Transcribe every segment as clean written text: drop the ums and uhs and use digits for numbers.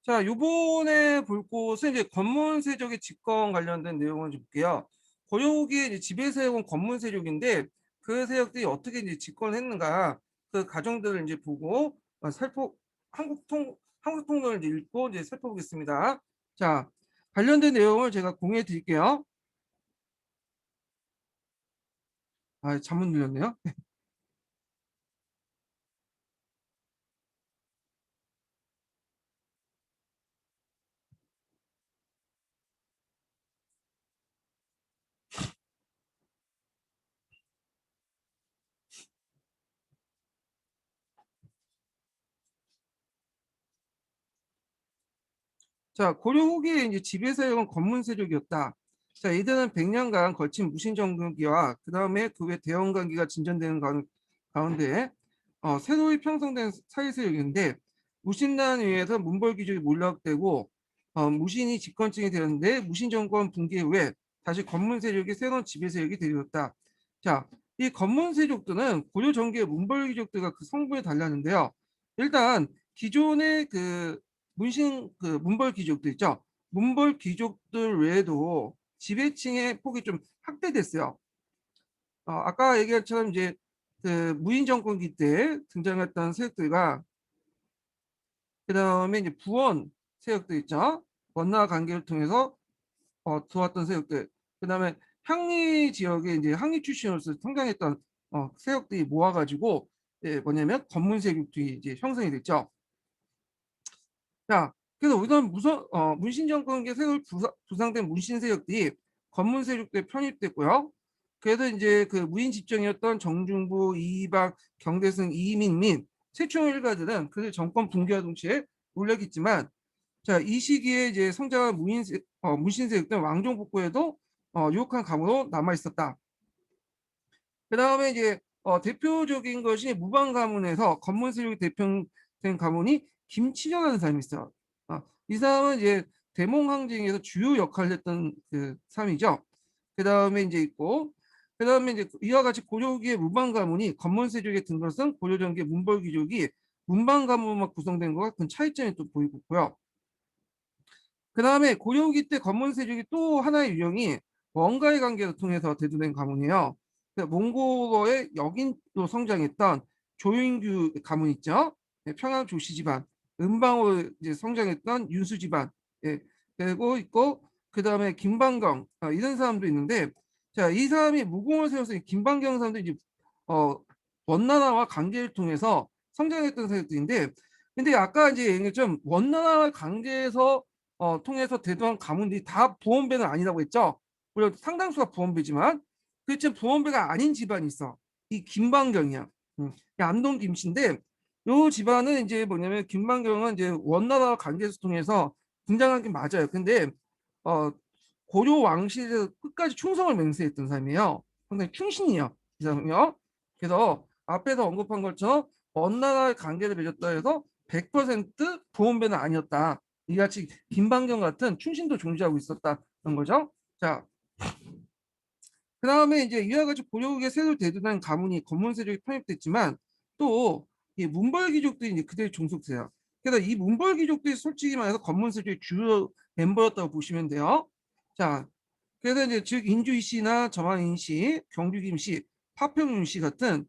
자, 요번에 볼 곳은 이제 건문 세족의 집권 관련된 내용을 좀 볼게요. 고려후기에 이제 지배 세력은 건문 세력인데 그 세력들이 어떻게 이제 집권했는가 그 과정들을 이제 보고 한국 통론을 이제 읽고 이제 살펴보겠습니다. 자, 관련된 내용을 제가 공유해 드릴게요. 아, 잘못 눌렸네요. 자, 고려 후기에 이제 지배 세력은 건문 세력이었다. 자, 이들은 100년간 걸친 무신 정권기와 그 다음에 그 외 대영 관계가 진전되는 가운데 새로이 형성된 사회 세력인데 무신난 위에서 문벌 귀족이 몰락되고 무신이 집권층이 되었는데 무신 정권 붕괴 후에 다시 건문 세력이 새로운 지배 세력이 되었다. 자, 이 건문 세력들은 고려 전기의 문벌 귀족들과 그 성분이 달랐는데요. 일단 기존의 그 문벌 귀족들 있죠. 문벌 귀족들 외에도 지배층의 폭이 좀 확대됐어요. 아까 얘기한 것처럼 이제 그 무인 정권기 때 등장했던 세력들과 그다음에 이제 부원 세력들 있죠. 원나 관계를 통해서 들어왔던 세력들. 그다음에 항리 지역에 이제 항리 출신으로서 성장했던 세력들이 모아가지고 뭐냐면 건문 세력들이 이제 형성이 됐죠. 자, 그래서 우선 문신 정권의 세월 부상된 문신 세력들이 건문 세력들에 편입됐고요. 그래서 이제 그 무인 집정이었던 정중부, 이의박, 경대승, 이민민 및 최충 일가들은 그 정권 붕괴와 동시에 몰락했지만, 자, 이 시기에 이제 성장한 문신 세력들은 왕정 복구에도 유혹한 감으로 남아 있었다. 그 다음에 이제 대표적인 것이 무방 가문에서 건문 세력이 대표된 가문이 김치전라는 사람이 있어요. 이 사람은 이제 대몽 항쟁에서 주요 역할을 했던 그 사람이죠. 그 다음에 이제 있고, 그 다음에 이제 이와 같이 고려기의 무방 가문이 건문 세력의 등록선 고려전기의 문벌 귀족이 문방 가문만 구성된 것과 큰 차이점이 또 보이고 있고요. 그 다음에 고려기 때 건문 세력이 또 하나의 유형이 원가의 관계를 통해서 대두된 가문이에요. 몽고어의 역인도 성장했던 조인규 가문 있죠. 평양 조씨 집안, 은방으로 이제 성장했던 윤수 집안, 예, 그리고 있고 그 다음에 김방경 이런 사람도 있는데, 자, 이 사람이 무공을 세워서 김방경 사람도 이제 어, 원나라와 관계를 통해서 성장했던 세력들인데, 근데 아까 이제 얘기했죠. 원나라 관계에서 통해서 대두한 가문들이 다 부원배는 아니라고 했죠. 물론 상당수가 부원배지만 그렇지만 부원배가 아닌 집안이 있어. 이 김방경이야. 안동 김씨인데 요 집안은 이제 뭐냐면 김방경은 이제 원나라 관계에서 통해서 등장한 게 맞아요. 근데 어, 고려 왕실에서 끝까지 충성을 맹세했던 사람이에요. 상당히 충신이에요. 이 사람이요. 그래서 앞에서 언급한 것처럼 원나라의 관계를 맺었다 해서 100% 부원배는 아니었다. 이같이 김방경 같은 충신도 존재하고 있었다는 거죠. 자, 그 다음에 이제 이와 같이 고려국의 새로 대두된 가문이 건문 세력이 편입됐지만 또 이 문벌 귀족들이 이제 그들의 종속세야. 그래서 이 문벌 귀족들이 솔직히 말해서 건문 세력의 주요 멤버였다고 보시면 돼요. 자, 그래서 이제 즉 인주이 씨나 점안인 씨, 경규김 씨, 파평윤 씨 같은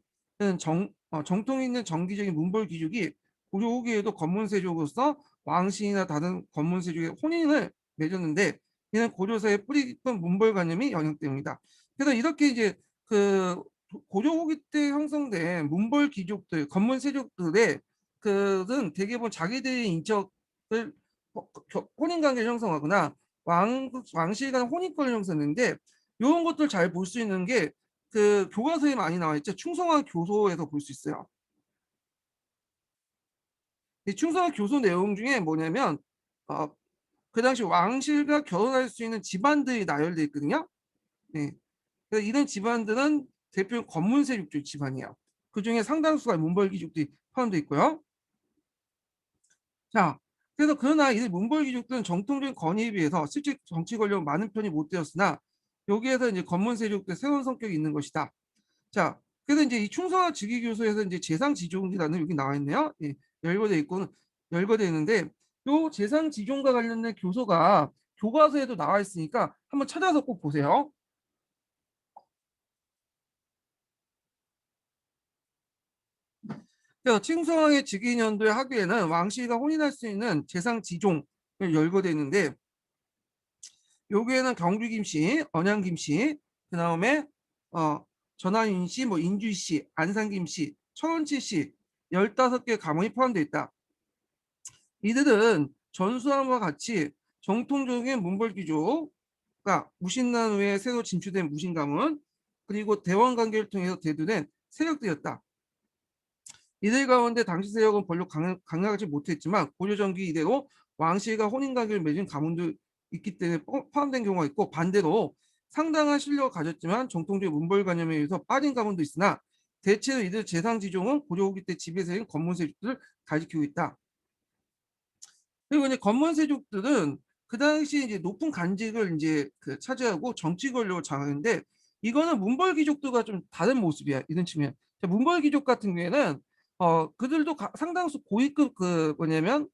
정통 있는 정기적인 문벌 귀족이 고려 후기에도 건문 세족으로서 왕신이나 다른 건문 세족의 혼인을 맺었는데 이는 고려사의 뿌리 깊은 문벌관념이 영향 때문이다. 그래서 이렇게 이제 그 고려 후기 때 형성된 문벌 귀족들, 건문 세족들의 그는 대개본 자기들의 인척을 혼인 관계를 형성하거나 왕실 간 혼인권을 형성했는데 이런 것들 잘 볼 수 있는 게 그 교과서에 많이 나와 있죠. 충성화 교소에서 볼 수 있어요. 이 충성화 교소 내용 중에 뭐냐면 어, 그 당시 왕실과 결혼할 수 있는 집안들이 나열돼 있거든요. 네. 그래서 이런 집안들은 대표 권문세력주 집안이에요. 그 중에 상당수가 문벌귀족들이 포함되어 있고요. 자, 그래서 그러나 이 문벌귀족들은 정통적인 권위에 비해서 실제 정치 권력은 많은 편이 못 되었으나 여기에서 이제 권문세력들의 새로운 성격이 있는 것이다. 자, 그래서 이제 이 충성화 직위교서에서 이제 재상지종이라는 여기 나와 있네요. 예, 열거돼 있고 열거돼 있는데 요 재상지종과 관련된 교서가 교과서에도 나와 있으니까 한번 찾아서 꼭 보세요. 그래서 칭송왕의 즉위년도의 학위에는 왕실과 혼인할 수 있는 재상지종을 열거되어 있는데, 여기에는 경주 김씨, 언양 김씨, 그 다음에 전하윤 씨, 뭐 인주 씨, 안산 김씨, 천원치 씨 15개 가문이 포함되어 있다. 이들은 전수함과 같이 정통적인 문벌귀족과 무신난 후에 새로 진출된 무신가문, 그리고 대원 관계를 통해서 대두된 세력들이었다. 이들 가운데 당시 세력은 별로 강력하지 못했지만 고려 전기 이대로 왕실과 혼인 관계를 맺은 가문도 있기 때문에 포함된 경우가 있고, 반대로 상당한 실력을 가졌지만 정통적 문벌관념에 의해서 빠진 가문도 있으나 대체로 이들 재상지종은 고려 후기 때 지배세인 건문세족들을 가리키고 있다. 그리고 이제 건문세족들은 그 당시 이제 높은 간직을 이제 차지하고 정치 권력을 장악했는데, 이거는 문벌귀족들과 좀 다른 모습이야, 이런 측면. 문벌귀족 같은 경우에는 그들도 상당수 고위급 뭐냐면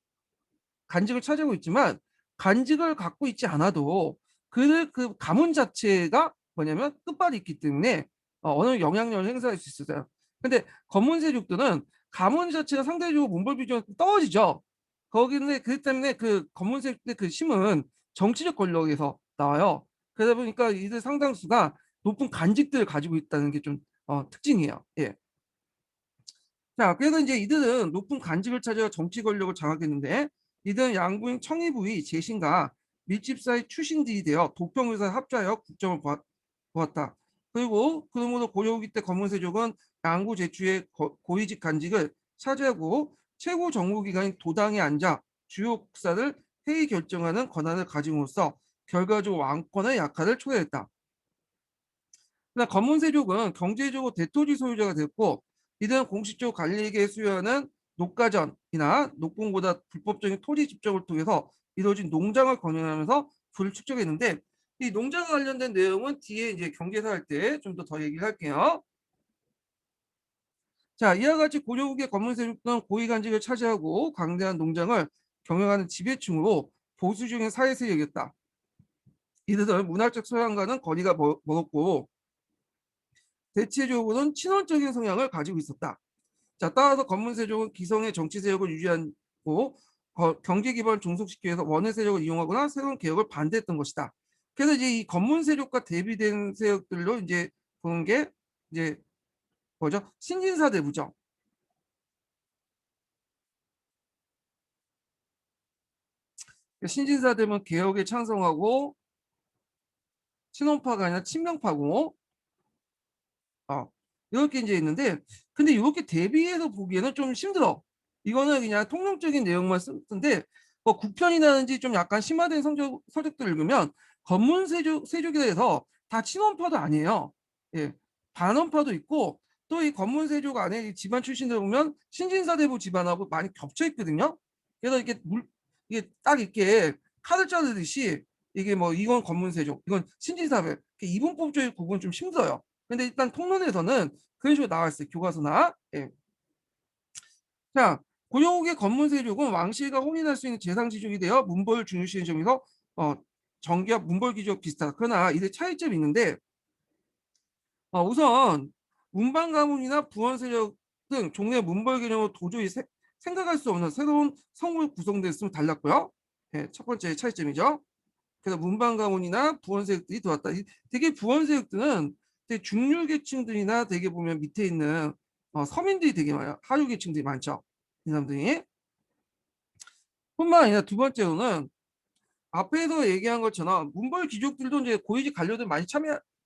간직을 차지하고 있지만, 간직을 갖고 있지 않아도 그들 그 가문 자체가 뭐냐면 끝발이 있기 때문에 어느 영향력을 행사할 수 있어요. 근데 건문세족들은 가문 자체가 상대적으로 문벌귀족은 떨어지죠. 거기는 그 때문에 그 검은색 그 힘은 정치적 권력에서 나와요. 그러다 보니까 이들 상당수가 높은 간직들을 가지고 있다는 게 좀 특징이에요. 예. 자, 그래서 이제 이들은 높은 간직을 찾아 정치 권력을 장악했는데, 이들은 양부인 청이부의 재신과 밀집사의 추신들이 되어 도평의사에 합자하여 국정을 보았다. 그리고 그러므로 고려 후기 때 검은세족은 양구 제추의 고위직 간직을 차지하고 최고 정부기관인 도당에 앉아 주요 국사를 회의 결정하는 권한을 가짐으로써 결과적으로 왕권의 약화를 초래했다. 그러나 검문세족은 경제적으로 대토지 소유자가 됐고, 이들은 공식적으로 관리에게 수여하는 녹가전이나 녹봉보다 불법적인 토지 집적을 통해서 이루어진 농장을 건영하면서 부를 축적했는데, 이 농장과 관련된 내용은 뒤에 이제 경제사 할 때 좀 더 얘기를 할게요. 자, 이와 같이 고려 후기의 검문세족은 고위간직을 차지하고 광대한 농장을 경영하는 지배층으로 보수적인 사회세력이었다. 이들은 문화적 소양과는 거리가 멀었고 대체적으로는 친원적인 성향을 가지고 있었다. 자, 따라서 건문세족은 기성의 정치 세력을 유지하고 경제 기반을 종속시키기 위해서 원의 세력을 이용하거나 새로운 개혁을 반대했던 것이다. 그래서 이제 이 건문세력과 대비된 세력들로 이제 보는 게 이제 뭐죠? 신진사대부죠. 신진사대면 개혁에 찬성하고 친원파가 아니라 친명파고 어, 이렇게 이제 있는데, 근데 이렇게 대비해서 보기에는 좀 힘들어. 이거는 그냥 통념적인 내용만 쓰는데, 뭐 국편이라든지 좀 약간 심화된 서적들 읽으면 건문세족에 대해서 다 친원파도 아니에요. 예, 반원파도 있고, 또 이 건문세족 안에 이 집안 출신들 보면 신진사대부 집안하고 많이 겹쳐 있거든요. 그래서 이게 딱 이렇게 카드 짜듯이 이게 뭐 이건 건문세족, 이건 신진사대, 이분법적인 구분은 좀 힘들어요. 근데 일단 통론에서는 그런 식으로 나와 있어요. 교과서나. 예. 자, 고려국의 건문세족은 왕실과 혼인할 수 있는 재상지족이 되어 문벌을 중요시하는 점에서 어, 정기와 문벌귀족 비슷하다. 그러나 이들 차이점이 있는데, 우선 문방 가문이나 부원 세력 등 종래 문벌 개념으로 도저히 생각할 수 없는 새로운 성으로 구성됐음을 달랐고요. 예, 첫 번째 차이점이죠. 그래서 문방 가문이나 부원 세력들이 들어왔다. 되게 부원 세력들은 되게 중류 계층들이나 되게 보면 밑에 있는 서민들이 되게 많아요. 하류 계층들이 많죠. 이 사람들이. 뿐만 아니라 두 번째로는 앞에서 얘기한 것처럼 문벌 귀족들도 이제 고위직 관료들 많이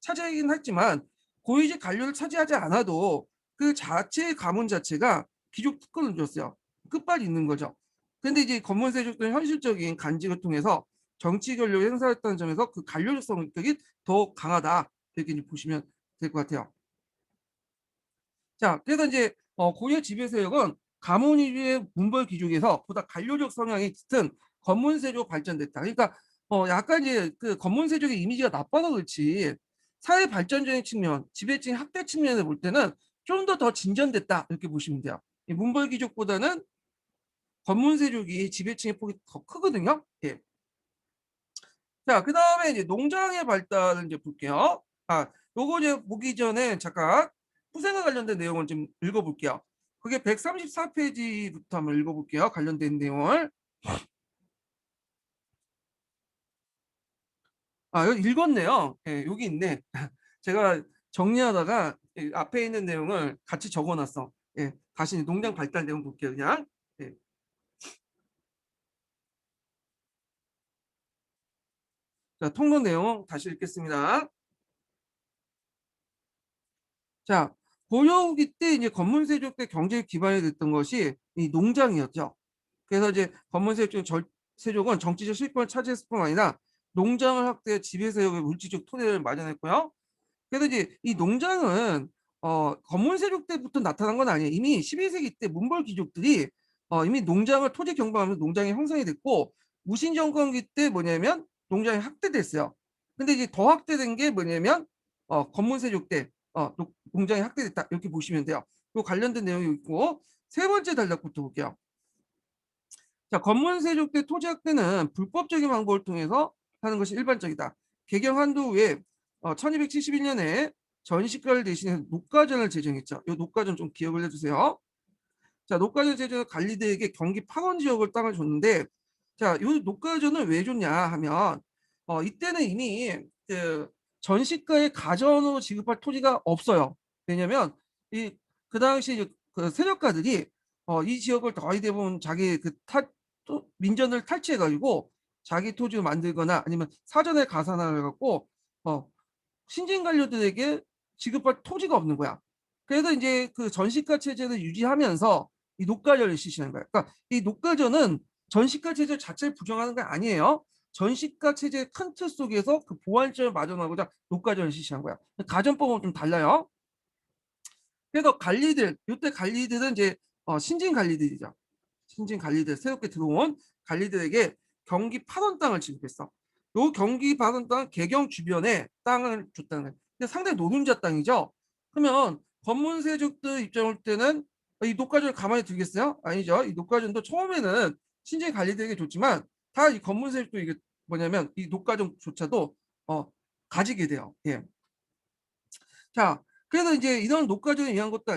차지하긴 했지만, 고위직 관료를 차지하지 않아도 그 자체의 가문 자체가 귀족 특권을 줬어요. 끝발이 있는 거죠. 근데 이제 건문세족들은 현실적인 간직을 통해서 정치 권력을 행사했다는 점에서 그 관료적 성격이 더 강하다, 이렇게 이제 보시면 될 것 같아요. 자, 그래서 이제 고려 지배세력은 가문 위주의 문벌 귀족에서 보다 관료적 성향이 짙은 건문세조 발전됐다. 그러니까 약간 이제 그 건문세족의 이미지가 나빠서 그렇지, 사회 발전적인 측면, 지배층 확대 측면에서 볼 때는 좀 더 진전됐다, 이렇게 보시면 돼요. 이 문벌 귀족보다는 건문세족이 지배층의 폭이 더 크거든요. 예. 자, 그 다음에 이제 농장의 발달을 이제 볼게요. 요거 이제 보기 전에 잠깐 후생과 관련된 내용을 좀 읽어볼게요. 그게 134페이지부터 한번 읽어볼게요. 관련된 내용을. 여기 읽었네요. 예, 여기 있네. 제가 정리하다가 앞에 있는 내용을 같이 적어놨어. 예, 다시 농장 발달 내용 볼게요, 그냥. 예. 자, 통론 내용 다시 읽겠습니다. 자, 고려 후기 때 이제 건문세족 때 경제 기반이 됐던 것이 이 농장이었죠. 그래서 이제 세족은 정치적 실권을 차지했을 뿐만 아니라 농장을 확대해 지배세력의 물질적 토대를 마련했고요. 그래서 이제 이 농장은 건문세족 때부터 나타난 건 아니에요. 이미 12세기 때 문벌 귀족들이 이미 농장을 토지 경방하면서 농장이 형성이 됐고, 무신정권기 때 뭐냐면 농장이 확대됐어요. 근데 이제 더 확대된 게 뭐냐면 건문세족 때 농장이 확대됐다, 이렇게 보시면 돼요. 그 관련된 내용이 있고, 세 번째 단락부터 볼게요. 자, 건문세족 때 토지 확대는 불법적인 방법을 통해서 하는 것이 일반적이다. 개경 한도 후에 1271년에 전시가를 대신해 녹가전을 제정했죠. 이 녹가전 좀 기억을 해주세요. 자, 녹가전 제정은 관리대에게 경기 파원 지역을 땅을 줬는데, 자, 이 녹가전을 왜 줬냐 하면 이때는 이미 전시가의 가전으로 지급할 토지가 없어요. 왜냐면 그 당시 그 세력가들이 이 지역을 거의 대부분 자기 민전을 탈취해가지고 자기 토지를 만들거나 아니면 사전에 가산을 해갖고 신진 관료들에게 지급할 토지가 없는 거야. 그래서 이제 그 전시가 체제를 유지하면서 이 녹가전을 실시하는 거야. 그러니까 이 녹가전은 전시가 체제 자체를 부정하는 게 아니에요. 전시가 체제의 큰 틀 속에서 그 보완점을 마련하고자 녹가전을 실시한 거야. 가전법은 좀 달라요. 그래서 관리들, 이때 관리들은 이제 신진 관리들이죠. 신진 관리들, 새롭게 들어온 관리들에게 경기 파던 땅을 지급했어. 요 경기 파던 땅은 개경 주변에 땅을 줬다는 거예요. 근데 상당히 노른자 땅이죠. 그러면 건문세족들 입장일 때는 이 녹가전을 가만히 두겠어요? 아니죠. 이 녹가전도 처음에는 신진 관리들에게 줬지만 다 이 건문세족도 이게 뭐냐면 이 녹가전조차도 가지게 돼요. 예. 자, 그래서 이제 이런 녹가전에 의한 것도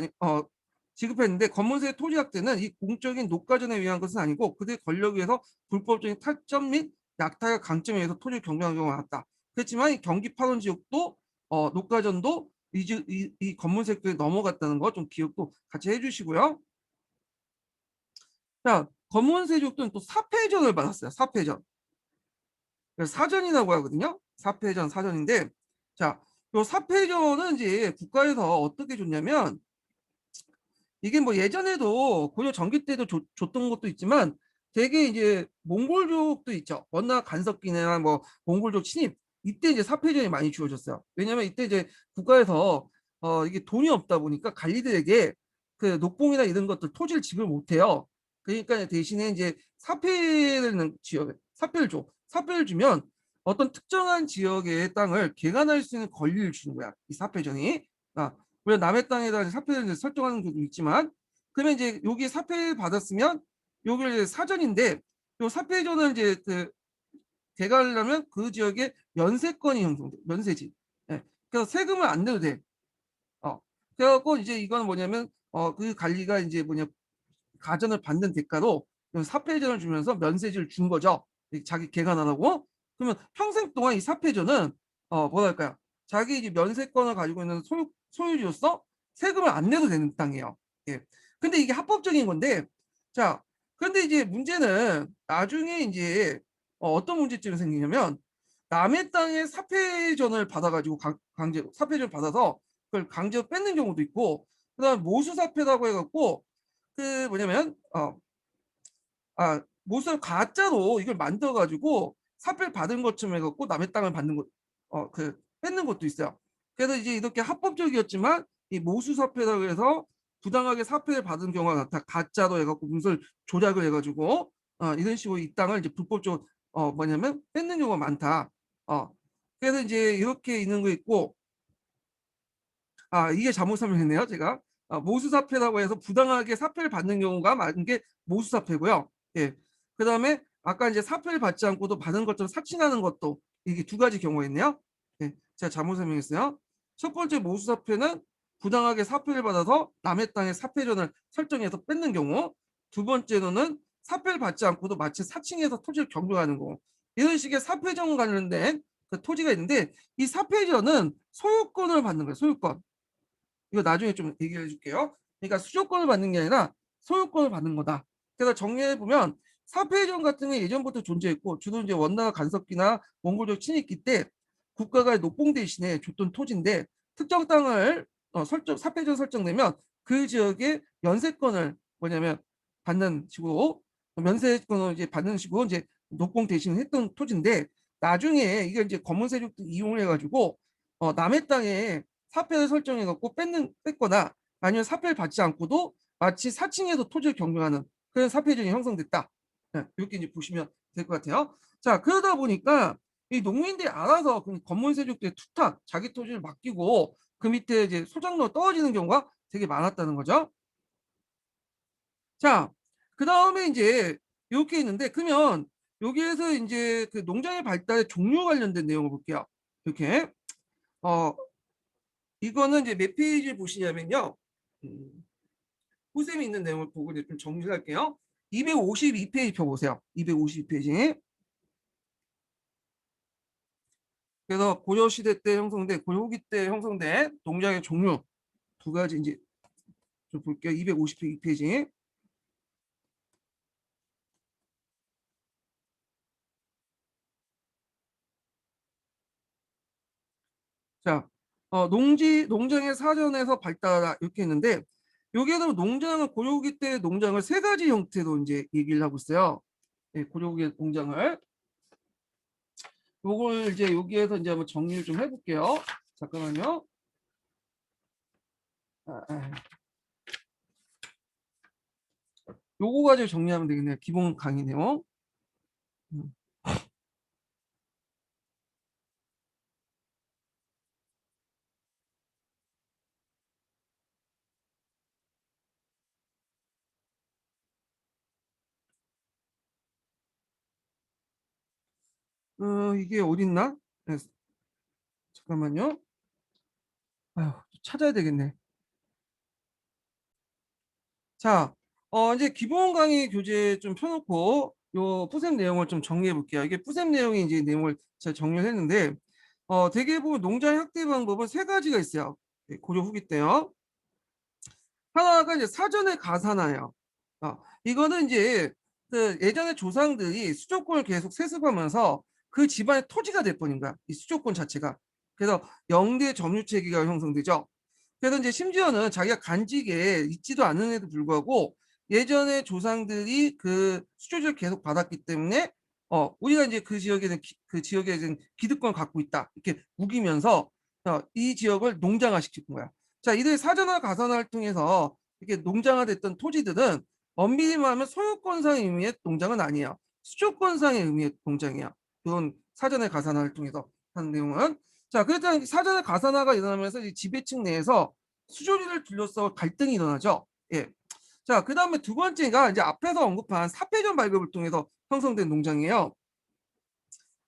지급했는데, 검문세 토지학대는 이 공적인 녹가전에 의한 것은 아니고 그들의 권력에 의해서 불법적인 탈점 및 약탈과 강점에 의해서 토지를 경매한 경우가 많았다. 그렇지만 이 경기 파원 지역도 녹가전도 이 검문세권에 넘어갔다는 거 좀 기억도 같이 해주시고요. 자, 검문세족들은 또 사패전을 받았어요. 사패전. 사전이라고 하거든요. 사패전, 사전인데, 자, 요 사패전은 이제 국가에서 어떻게 줬냐면, 이게 뭐 예전에도 고려 전기 때도 줬던 것도 있지만, 되게 이제 몽골족도 있죠. 원나 간섭기나 뭐 몽골족 침입, 이때 이제 사패전이 많이 주어졌어요. 왜냐면 이때 이제 국가에서 이게 돈이 없다 보니까 관리들에게 그 녹봉이나 이런 것들 토지를 지급을 못해요. 그러니까 대신에 이제 사패를 줘. 사패를 주면 어떤 특정한 지역의 땅을 개간할 수 있는 권리를 주는 거야. 이 사패전이. 물론 남의 땅에다 사표를 설정하는 경우도 있지만, 그러면 이제 여기 사표 받았으면 여기를 이제 사전인데, 요 사표전을 이제 개가하려면 그 지역에 면세권이 형성돼. 면세지. 예. 그래서 세금을 안 내도 돼. 그래갖고 이제 이건 뭐냐면 그 관리가 이제 가전을 받는 대가로 사표전을 주면서 면세지를 준 거죠. 자기 개간하라고. 그러면 평생 동안 이 사표전은 뭐랄까요? 자기 이제 면세권을 가지고 있는 소유주로서 세금을 안 내도 되는 땅이에요. 예. 근데 이게 합법적인 건데, 자, 그런데 이제 문제는 나중에 이제 떤 문제점이 생기냐면, 남의 땅에 사표전을 받아가지고 강제로 사표전을 받아서 그걸 강제로 뺏는 경우도 있고, 그다음 모수사표라고 해갖고 그 뭐냐면 모수 가짜로 이걸 만들어가지고 사표를 받은 것처럼 해갖고 남의 땅을 받는 그 뺏는 것도 있어요. 그래서 이제 이렇게 합법적이었지만 이 모수사표라고 해서 부당하게 사표를 받은 경우가 나타, 가짜로 해갖고 문서를 조작을 해가지고 이런 식으로 이 땅을 이제 불법적으로 뭐냐면 뺏는 경우가 많다. 그래서 이제 이렇게 있는 거 있고, 이게 잘못 설명했네요, 제가. 모수사패라고 해서 부당하게 사표를 받는 경우가 많은 게 모수사패고요. 예. 그다음에 아까 이제 사표를 받지 않고도 받은 것처럼 사칭하는 것도 이게 두 가지 경우가 있네요. 예. 제가 잘못 설명했어요. 첫 번째 모수 사표는 부당하게 사표를 받아서 남의 땅에 사표전을 설정해서 뺏는 경우. 두 번째로는 사표를 받지 않고도 마치 사칭해서 토지를 경영하는 경우. 이런 식의 사표전 관련된 그 토지가 있는데 이 사표전은 소유권을 받는 거예요. 소유권. 이거 나중에 좀 얘기해 줄게요. 그러니까 수조권을 받는 게 아니라 소유권을 받는 거다. 그래서 정리해 보면 사표해전 같은 게 예전부터 존재했고 주로 이제 원나라 간섭기나 몽골족 침입기 때 국가가 녹봉 대신에 줬던 토지인데 특정 땅을 사표해전 설정되면 그 지역의 면세권을 뭐냐면 받는 식으로 면세권을 이제 받는 식으로 이제 녹봉 대신 했던 토지인데 나중에 이게 이제 검은 세력도 이용을 해가지고 남의 땅에 사표를 설정해갖고 뺏거나 아니면 사표를 받지 않고도 마치 사칭해서 토지를 경영하는 그런 사표전이 형성됐다. 네, 이렇게 이제 보시면 될 것 같아요. 자, 그러다 보니까 이 농민들이 알아서 그 검문 세력들의 투탁, 자기 토지를 맡기고 그 밑에 이제 소장로 떨어지는 경우가 되게 많았다는 거죠. 자, 그 다음에 이제 이렇게 있는데 그러면 여기에서 이제 그 농장의 발달의 종류 관련된 내용을 볼게요. 이렇게 어 이거는 이제 몇 페이지 보시냐면요. 후셈이 있는 내용을 보고 이제 좀 정리를 할게요. 252페이지 펴보세요. 252페이지. 그래서 고려시대 때 형성된, 고려후기 때 형성된 농장의 종류 두 가지 이제 좀 볼게요. 252페이지. 자, 농장의 사전에서 발달하다 이렇게 했는데 여기에서 농장은 고려후기 때 농장을 세 가지 형태로 이제 얘기를 하고 있어요. 네, 고려후기 농장을. 요걸 이제 여기에서 이제 한번 정리를 좀 해볼게요. 잠깐만요. 아, 아. 요거 가지고 정리하면 되겠네요. 기본 강의 내용. 음. 이게 어딨나? 네, 잠깐만요. 아유, 찾아야 되겠네. 자, 이제 기본 강의 교재 좀 펴놓고 요 푸셈 내용을 좀 정리해 볼게요. 이게 푸셈 내용이 이제 내용을 제가 정리를 했는데, 대개 보면 농장 학대 방법은 세 가지가 있어요. 네, 고려 후기 때요. 하나가 이제 사전에 가산하여. 이거는 이제 그 예전에 조상들이 수조권을 계속 세습하면서 그 집안의 토지가 돼버린 거야. 이 수조권 자체가. 그래서 영대 점유체계가 형성되죠. 그래서 이제 심지어는 자기가 간직에 있지도 않은에도 불구하고 예전에 조상들이 그 수조지를 계속 받았기 때문에 우리가 이제 그 지역에 는 기득권을 갖고 있다 이렇게 우기면서 이 지역을 농장화시킨 거야. 자, 이들 사전화 가산화를 통해서 이렇게 농장화됐던 토지들은 엄밀히 말하면 소유권상의 의미의 농장은 아니에요. 수조권상의 의미의 농장이야. 그런 사전의 가산화를 통해서 하는 내용은. 자, 그랬더니 사전의 가산화가 일어나면서 이 지배층 내에서 수조지를 둘러싸고 갈등이 일어나죠. 예. 자, 그 다음에 두 번째가 이제 앞에서 언급한 사패전 발급을 통해서 형성된 농장이에요.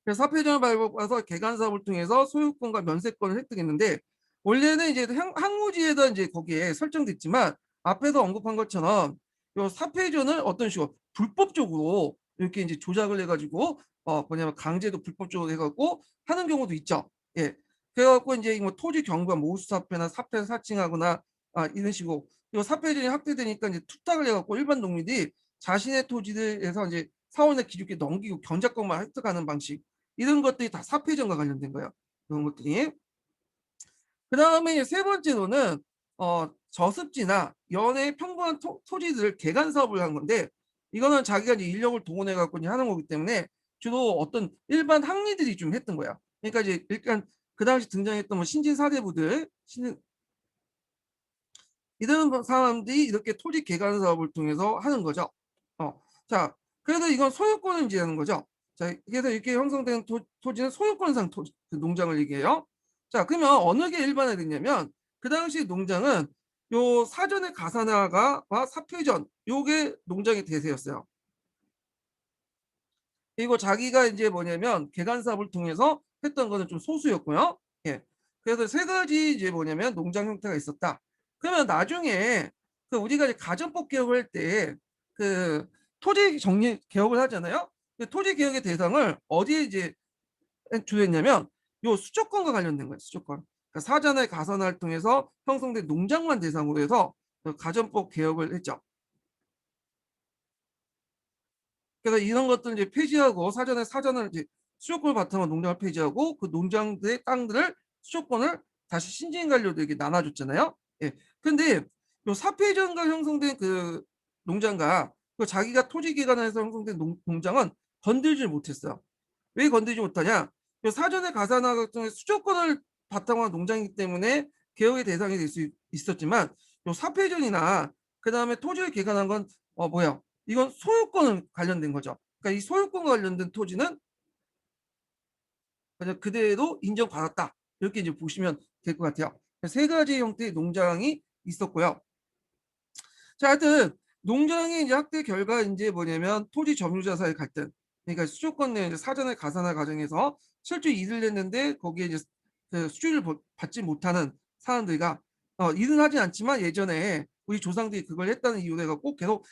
그래서 사표전을 발급해서 개간 사업을 통해서 소유권과 면세권을 획득했는데 원래는 이제 항우지에다 이제 거기에 설정됐지만 앞에서 언급한 것처럼 요 사표전을 어떤 식으로 불법적으로 이렇게 이제 조작을 해가지고 뭐냐면 강제도 불법적으로 해갖고 하는 경우도 있죠. 예. 그래갖고 이제 뭐 토지 경과 모수 사표나 사표 사칭하거나 이런 식으로 요 사표전이 확대되니까 이제 투탁을 해갖고 일반 농민들이 자신의 토지들에서 이제 사원의 기득권 넘기고 견작권만 획득하는 방식 이런 것들이 다 사표전과 관련된 거예요. 이런 것들이. 그 다음에 세 번째로는 저습지나 연의 평범한 토지들을 개간 사업을 한 건데 이거는 자기가 이제 인력을 동원해 갖고 하는 거기 때문에 주로 어떤 일반 학리들이 좀 했던 거야. 그러니까 이제 일단 그 당시 등장했던 뭐 신진 사대부들, 이런 사람들이 이렇게 토지 개간 사업을 통해서 하는 거죠. 자, 그래서 이건 소유권을 인지하는 거죠. 자, 그래서 이렇게 형성된 토지는 소유권상 그 농장을 얘기해요. 자, 그러면 어느 게 일반화됐냐면 그 당시 농장은 요 사전의 가산화가 사표전 요게 농장의 대세였어요. 그리고 자기가 이제 뭐냐면 개간 사업을 통해서 했던 거는 좀 소수였고요. 예. 그래서 세 가지 이제 뭐냐면 농장 형태가 있었다. 그러면 나중에 그 우리가 이제 가전법 개혁을 할 때 그 토지 정리 개혁을 하잖아요. 그 토지 개혁의 대상을 어디에 이제 주했냐면 요 수조권과 관련된 거예요. 수조권. 그러니까 사전의 가산을 통해서 형성된 농장만 대상으로 해서 그 가전법 개혁을 했죠. 그래서 이런 것들 이제 폐지하고 사전을 이제 수조권을 바탕으로 농장을 폐지하고 그 농장들의 땅들을 수조권을 다시 신진 관료들에게 나눠줬잖아요. 예. 근데 요 사폐전가 형성된 그 농장과 그 자기가 토지 기관에서 형성된 농장은 건들지 못했어요. 왜 건들지 못하냐? 요 사전에 가산화 같은 수조권을 바탕으로 한 농장이기 때문에 개혁의 대상이 될 수 있었지만 요 사폐전이나 그 다음에 토지를 개간한 건 뭐야? 이건 소유권 관련된 거죠. 그러니까 이 소유권과 관련된 토지는 그냥 그대로 인정받았다. 이렇게 이제 보시면 될 것 같아요. 세 가지 형태의 농장이 있었고요. 자, 하여튼 농장의 이제 학대 결과 이제 뭐냐면 토지 점유자 사이 갈등. 그러니까 수조권 내 이제 사전에 가산화 과정에서 실제 일을 했는데 거기에 이제 그 수주를 받지 못하는 사람들과 일은 하지 않지만 예전에 우리 조상들이 그걸 했다는 이유로 해갖고 계속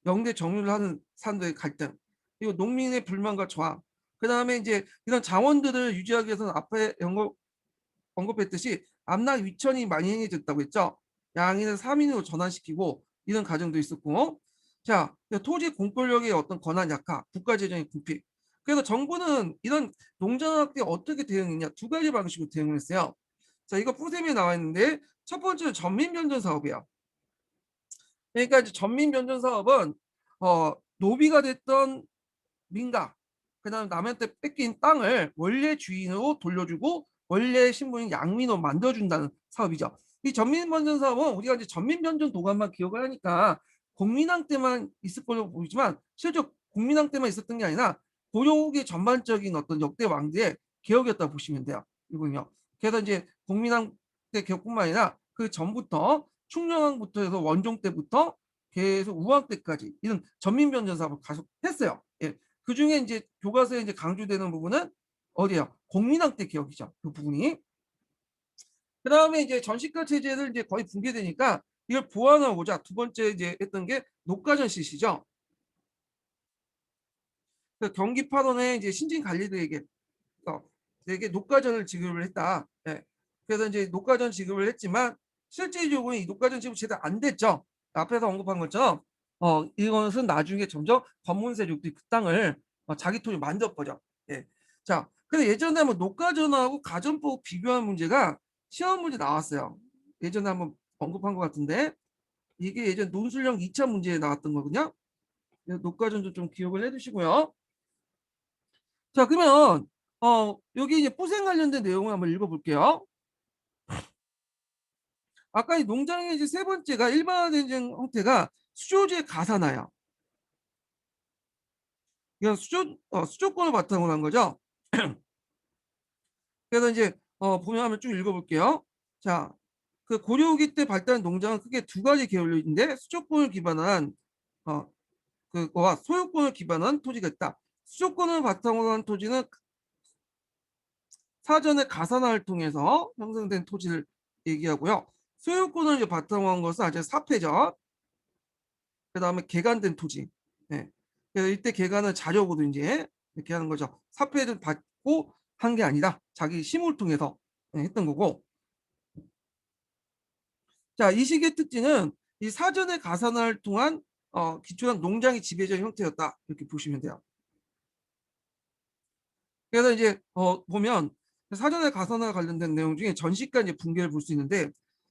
영대 정유를 하는 사람들의 갈등. 그리고 농민의 불만과 저항. 그 다음에 이제 이런 자원들을 유지하기 위해서는 앞에 언급했듯이 암락 위천이 많이 행해졌다고 했죠. 양인을 3인으로 전환시키고 이런 과정도 있었고, 자, 토지 공권력의 어떤 권한 약화, 국가 재정의 궁핍. 그래서 정부는 이런 농장학대에 어떻게 대응했냐 두 가지 방식으로 대응을 했어요. 자, 이거 프로셈에 나와 있는데 첫 번째는 전민변전 사업이에요. 그러니까 이제 전민변전 사업은 노비가 됐던 민가, 그다음 남한테 뺏긴 땅을 원래 주인으로 돌려주고 원래 신분인 양민으로 만들어준다는 사업이죠. 이 전민변전 사업은 우리가 이제 전민변전 도감만 기억을 하니까 공민왕 때만 있을 걸로 보이지만 실제 공민왕 때만 있었던 게 아니라 고려국의 전반적인 어떤 역대 왕들의 개혁이었다 보시면 돼요. 이군요. 그래서 이제 공민왕 때 개혁뿐만 아니라 그 전부터 충녕왕부터 해서 원종 때부터 계속 우왕 때까지 이런 전민변전 사업을 계속했어요. 예. 그 중에 이제 교과서에 이제 강조되는 부분은 어디야? 공민왕 때 기억이죠. 그 부분이. 그 다음에 이제 전시가 체제를 이제 거의 붕괴되니까 이걸 보완하고자 두 번째 이제 했던 게 녹가전 실시죠. 그 경기 파원의 이제 신진 관리들에게 되게 녹가전을 지급을 했다. 예. 그래서 이제 녹가전 지급을 했지만 실질적으로 이 녹가전 지급 제대로 안 됐죠. 앞에서 언급한 것처럼 이것은 나중에 점점 권문세력들이 그 땅을 자기 돈이 만들어버려. 예. 자, 근데 예전에 한번 녹가전하고 가전법 비교한 문제가 시험 문제 나왔어요. 예전에 한번 언급한 것 같은데 이게 예전 논술형 2차 문제에 나왔던 거거든요. 녹가전도 좀 기억을 해두시고요. 자, 그러면 여기 이제 포생 관련된 내용을 한번 읽어볼게요. 아까 이 농장의 이제 세 번째가 일반화된 형태가 수조지의 가산화야. 이건 수조권을 바탕으로 한 거죠. 그래서 이제 보면 한번 쭉 읽어볼게요. 자, 그 고려후기 때 발달한 농장은 크게 두 가지 계열인데 수조권을 기반한 그거와 소유권을 기반한 토지가 있다. 수조권을 바탕으로 한 토지는 사전에 가산화를 통해서 형성된 토지를 얘기하고요. 소유권을 이제 바탕으로 한 것은 아주 사패죠. 그 다음에 개간된 토지. 네. 그래서 이때 개간은 자력으로 이제 이렇게 하는 거죠. 사패를 받고 한 게 아니라 자기 힘을 통해서 했던 거고. 자, 이 시기의 특징은 이 사전의 가산화를 통한 기초한 농장의 지배적 형태였다. 이렇게 보시면 돼요. 그래서 이제 보면 사전의 가산화 관련된 내용 중에 전시가 이제 붕괴를 볼 수 있는데,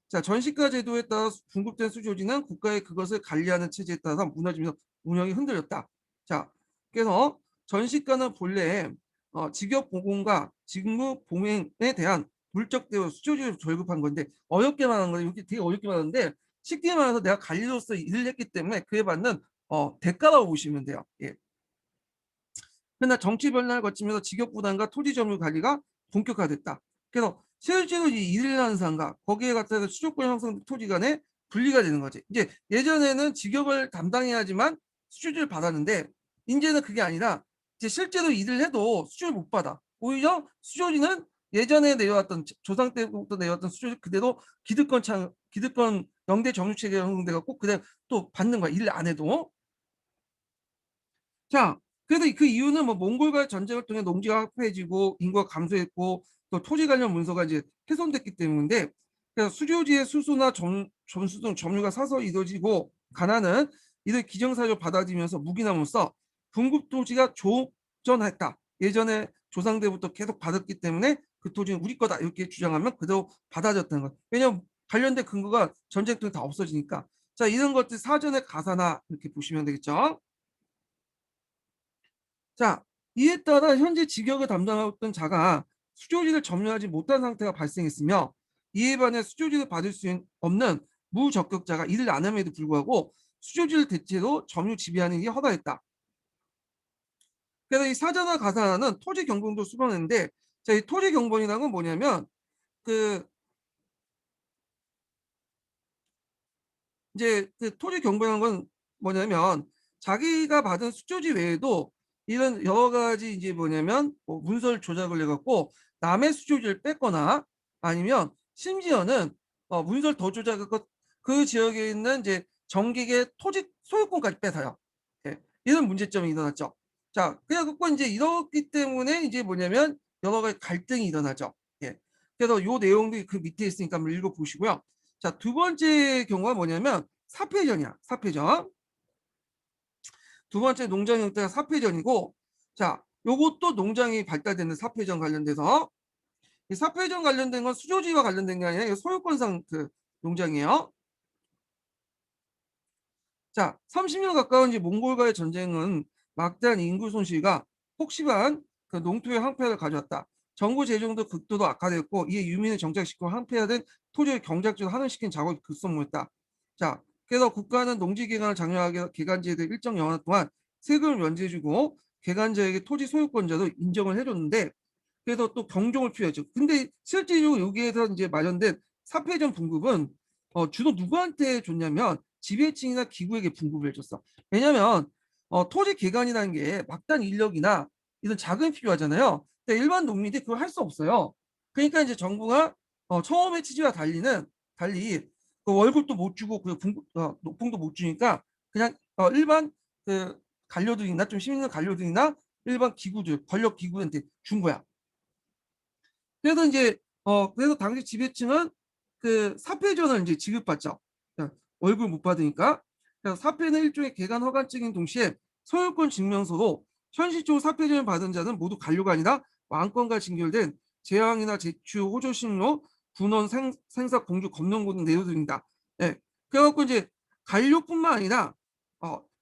자, 전시가 제도에 따라 분급된 수조지는 국가의 그것을 관리하는 체제에 따라서 무너지면서 운영이 흔들렸다. 자, 그래서 전시가는 본래 직업 보건과 직무 봉행에 대한 물적 대우 수조지를 절급한 건데 어렵게 말하는 거 이렇게 되게 어렵게 말하는데 쉽게 말해서 내가 관리로서 일을 했기 때문에 그에 받는 대가라고 보시면 돼요. 예. 그러나 정치 변화를 거치면서 직업 부담과 토지 점유 관리가 본격화됐다. 그래서 실제로 이 일을 하는 사람과 거기에 갖다서 수조권 형성 토지 간에 분리가 되는 거지. 이제 예전에는 직업을 담당해야지만 수주를 받았는데 이제는 그게 아니라 이제 실제로 일을 해도 수주를 못 받아. 오히려 수조지는 예전에 내려왔던 조상 때부터 내려왔던 수조지 그대로 기득권 영대 정유 체계가 형성돼 갖고 그대로 또 받는 거야. 일을 안 해도. 자, 그래서 그 이유는 뭐 몽골과의 전쟁을 통해 농지가 확폐해지고 인구가 감소했고 또 토지 관련 문서가 이제 훼손됐기 때문인데, 그래서 수조지의 수소나 전수 등 점유가 사서 이루어지고 가난은 이를 기정사유로 받아들이면서 묵인함으로써 분급 토지가 조전했다. 예전에 조상 때부터 계속 받았기 때문에 그 토지는 우리 거다 이렇게 주장하면 그대로 받아졌다는 것. 왜냐하면 관련된 근거가 전쟁 때문에 다 없어지니까. 자, 이런 것들 사전의 가사나 이렇게 보시면 되겠죠. 자, 이에 따라 현재 직역을 담당하고 있던 자가 수조지를 점유하지 못한 상태가 발생했으며, 이에 반해 수조지를 받을 수 없는 무적격자가 이를 안 함에도 불구하고 수조지를 대체로 점유 지배하는 게 허다했다. 그래서 이 사전화 가사는 토지 경본도 수반했는데, 자, 이 토지 경본이라는 건 뭐냐면 그 이제 그 토지 경본이라는 건 뭐냐면 자기가 받은 수조지 외에도 이런 여러 가지 이제 뭐냐면 뭐 문서를 조작을 해갖고 남의 수조지를 뺐거나 아니면 심지어는 문서를 더 조작해서 그 지역에 있는 이제 정기의 토지 소유권까지 뺏어요. 예, 이런 문제점이 일어났죠. 자, 그래갖고 이제 이렇기 때문에 이제 뭐냐면 여러 가지 갈등이 일어나죠. 예. 그래서 요 내용들이 그 밑에 있으니까 한번 읽어보시고요. 자, 두 번째 경우가 뭐냐면 사폐전이야. 사폐전. 두 번째 농장 형태가 사폐전이고, 자, 요것도 농장이 발달되는 사폐전 관련돼서, 이 사폐전 관련된 건 수조지와 관련된 게 아니라 소유권상 그 농장이에요. 자, 30년 가까운 이제 몽골과의 전쟁은 막대한 인구 손실과 혹시반 그 농토의 황폐화를 가져왔다. 정부 재정도 극도로 악화됐고, 이에 유민을 정착시키고 황폐화된 토지의 경작지로 환원시킨 작업이 급선무했다. 자, 그래서 국가는 농지 개간을 장려하게 개간지에도 일정 연한 동안 세금을 면제해주고 개간자에게 토지 소유권자도 인정을 해줬는데, 그래서 또 경종을 피웠죠. 근데 실제로 여기에서 이제 마련된 사폐전 분급은 주로 누구한테 줬냐면 지배층이나 기구에게 분급을 해줬어. 왜냐하면 토지 개간이라는 게 막단 인력이나 이런 자금이 필요하잖아요. 근데 일반 농민들이 그걸 할 수 없어요. 그러니까 이제 정부가 처음에 취지와 달리 그 월급도 못 주고 그 높임도 못 주니까 그냥 일반 그 관료들이나 좀 힘 있는 관료들이나 일반 기구들 권력 기구한테 준 거야. 그래서 이제 그래서 당시 지배층은 그 사폐전을 이제 지급받죠. 월급 못 받으니까. 그래서 사폐는 일종의 개간 허가증인 동시에 소유권 증명서로 현실적으로 사폐전을 받은 자는 모두 관료가 아니라 왕권과 직결된 제왕이나 제추, 호조신로, 군원, 생사, 공주, 검령군 내도입니다. 예. 그래갖고 이제 관료뿐만 아니라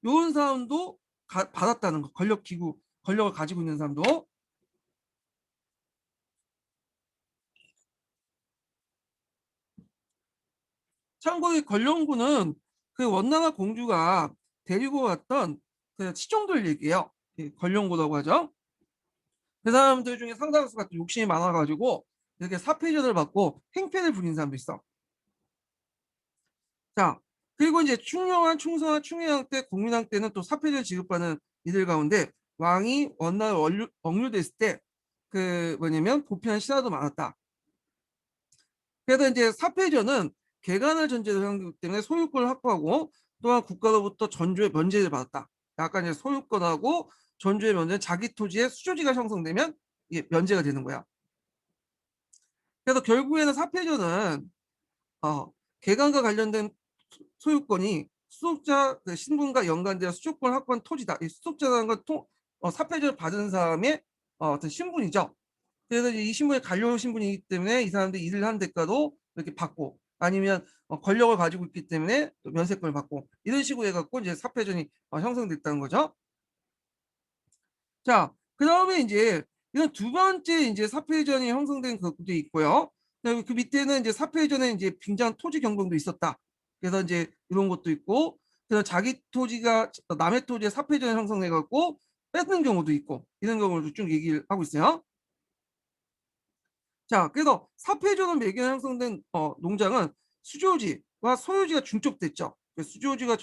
이런 사람도 받았다는 거. 권력을 가지고 있는 사람도. 참고로 이 권령군은 그 원나라 공주가 데리고 왔던 그 치종들 얘기예요. 권령군이라고 하죠. 그 사람들 중에 상당수가 또 욕심이 많아가지고 이렇게 사폐전을 받고 행패를 부린 사람도 있어. 자, 그리고 이제 충령한 충성한 충해왕 때 공민왕 때는 또 사폐전 지급받는 이들 가운데 왕이 원나라 억류됐을 때 그 뭐냐면 보편한 신하도 많았다. 그래서 이제 사폐전은 개간을 전제로 하기 때문에 소유권을 확보하고 또한 국가로부터 전조의 면제를 받았다. 약간 이제 소유권하고 전조의 면제, 자기 토지에 수조지가 형성되면 이게 면제가 되는 거야. 그래서 결국에는 사폐전은 개간과 관련된 소유권이 수속자 그 신분과 연관되어 수조권을 확보한 토지다. 이 수속자라는 건 사폐전을 받은 사람의 어떤 신분이죠. 그래서 이 신분이 관료 신분이기 때문에 이 사람들이 일을 하는 대가도 이렇게 받고 아니면 권력을 가지고 있기 때문에 또 면세권을 받고 이런 식으로 해갖고 이제 사회전이 형성됐다는 거죠. 자, 그 다음에 이제 이런 두 번째 이제 사회전이 형성된 것도 있고요. 그다음에 그 밑에는 이제 사회전에 이제 빙자한 토지 경쟁도 있었다. 그래서 이제 이런 것도 있고, 그래서 자기 토지가 남의 토지에 사회전이 형성돼갖고 뺏는 경우도 있고 이런 경우를 쭉 얘기를 하고 있어요. 자, 그래서 사폐조는 매개로 형성된 농장은 수조지와 소유지가 중첩됐죠. 수조지가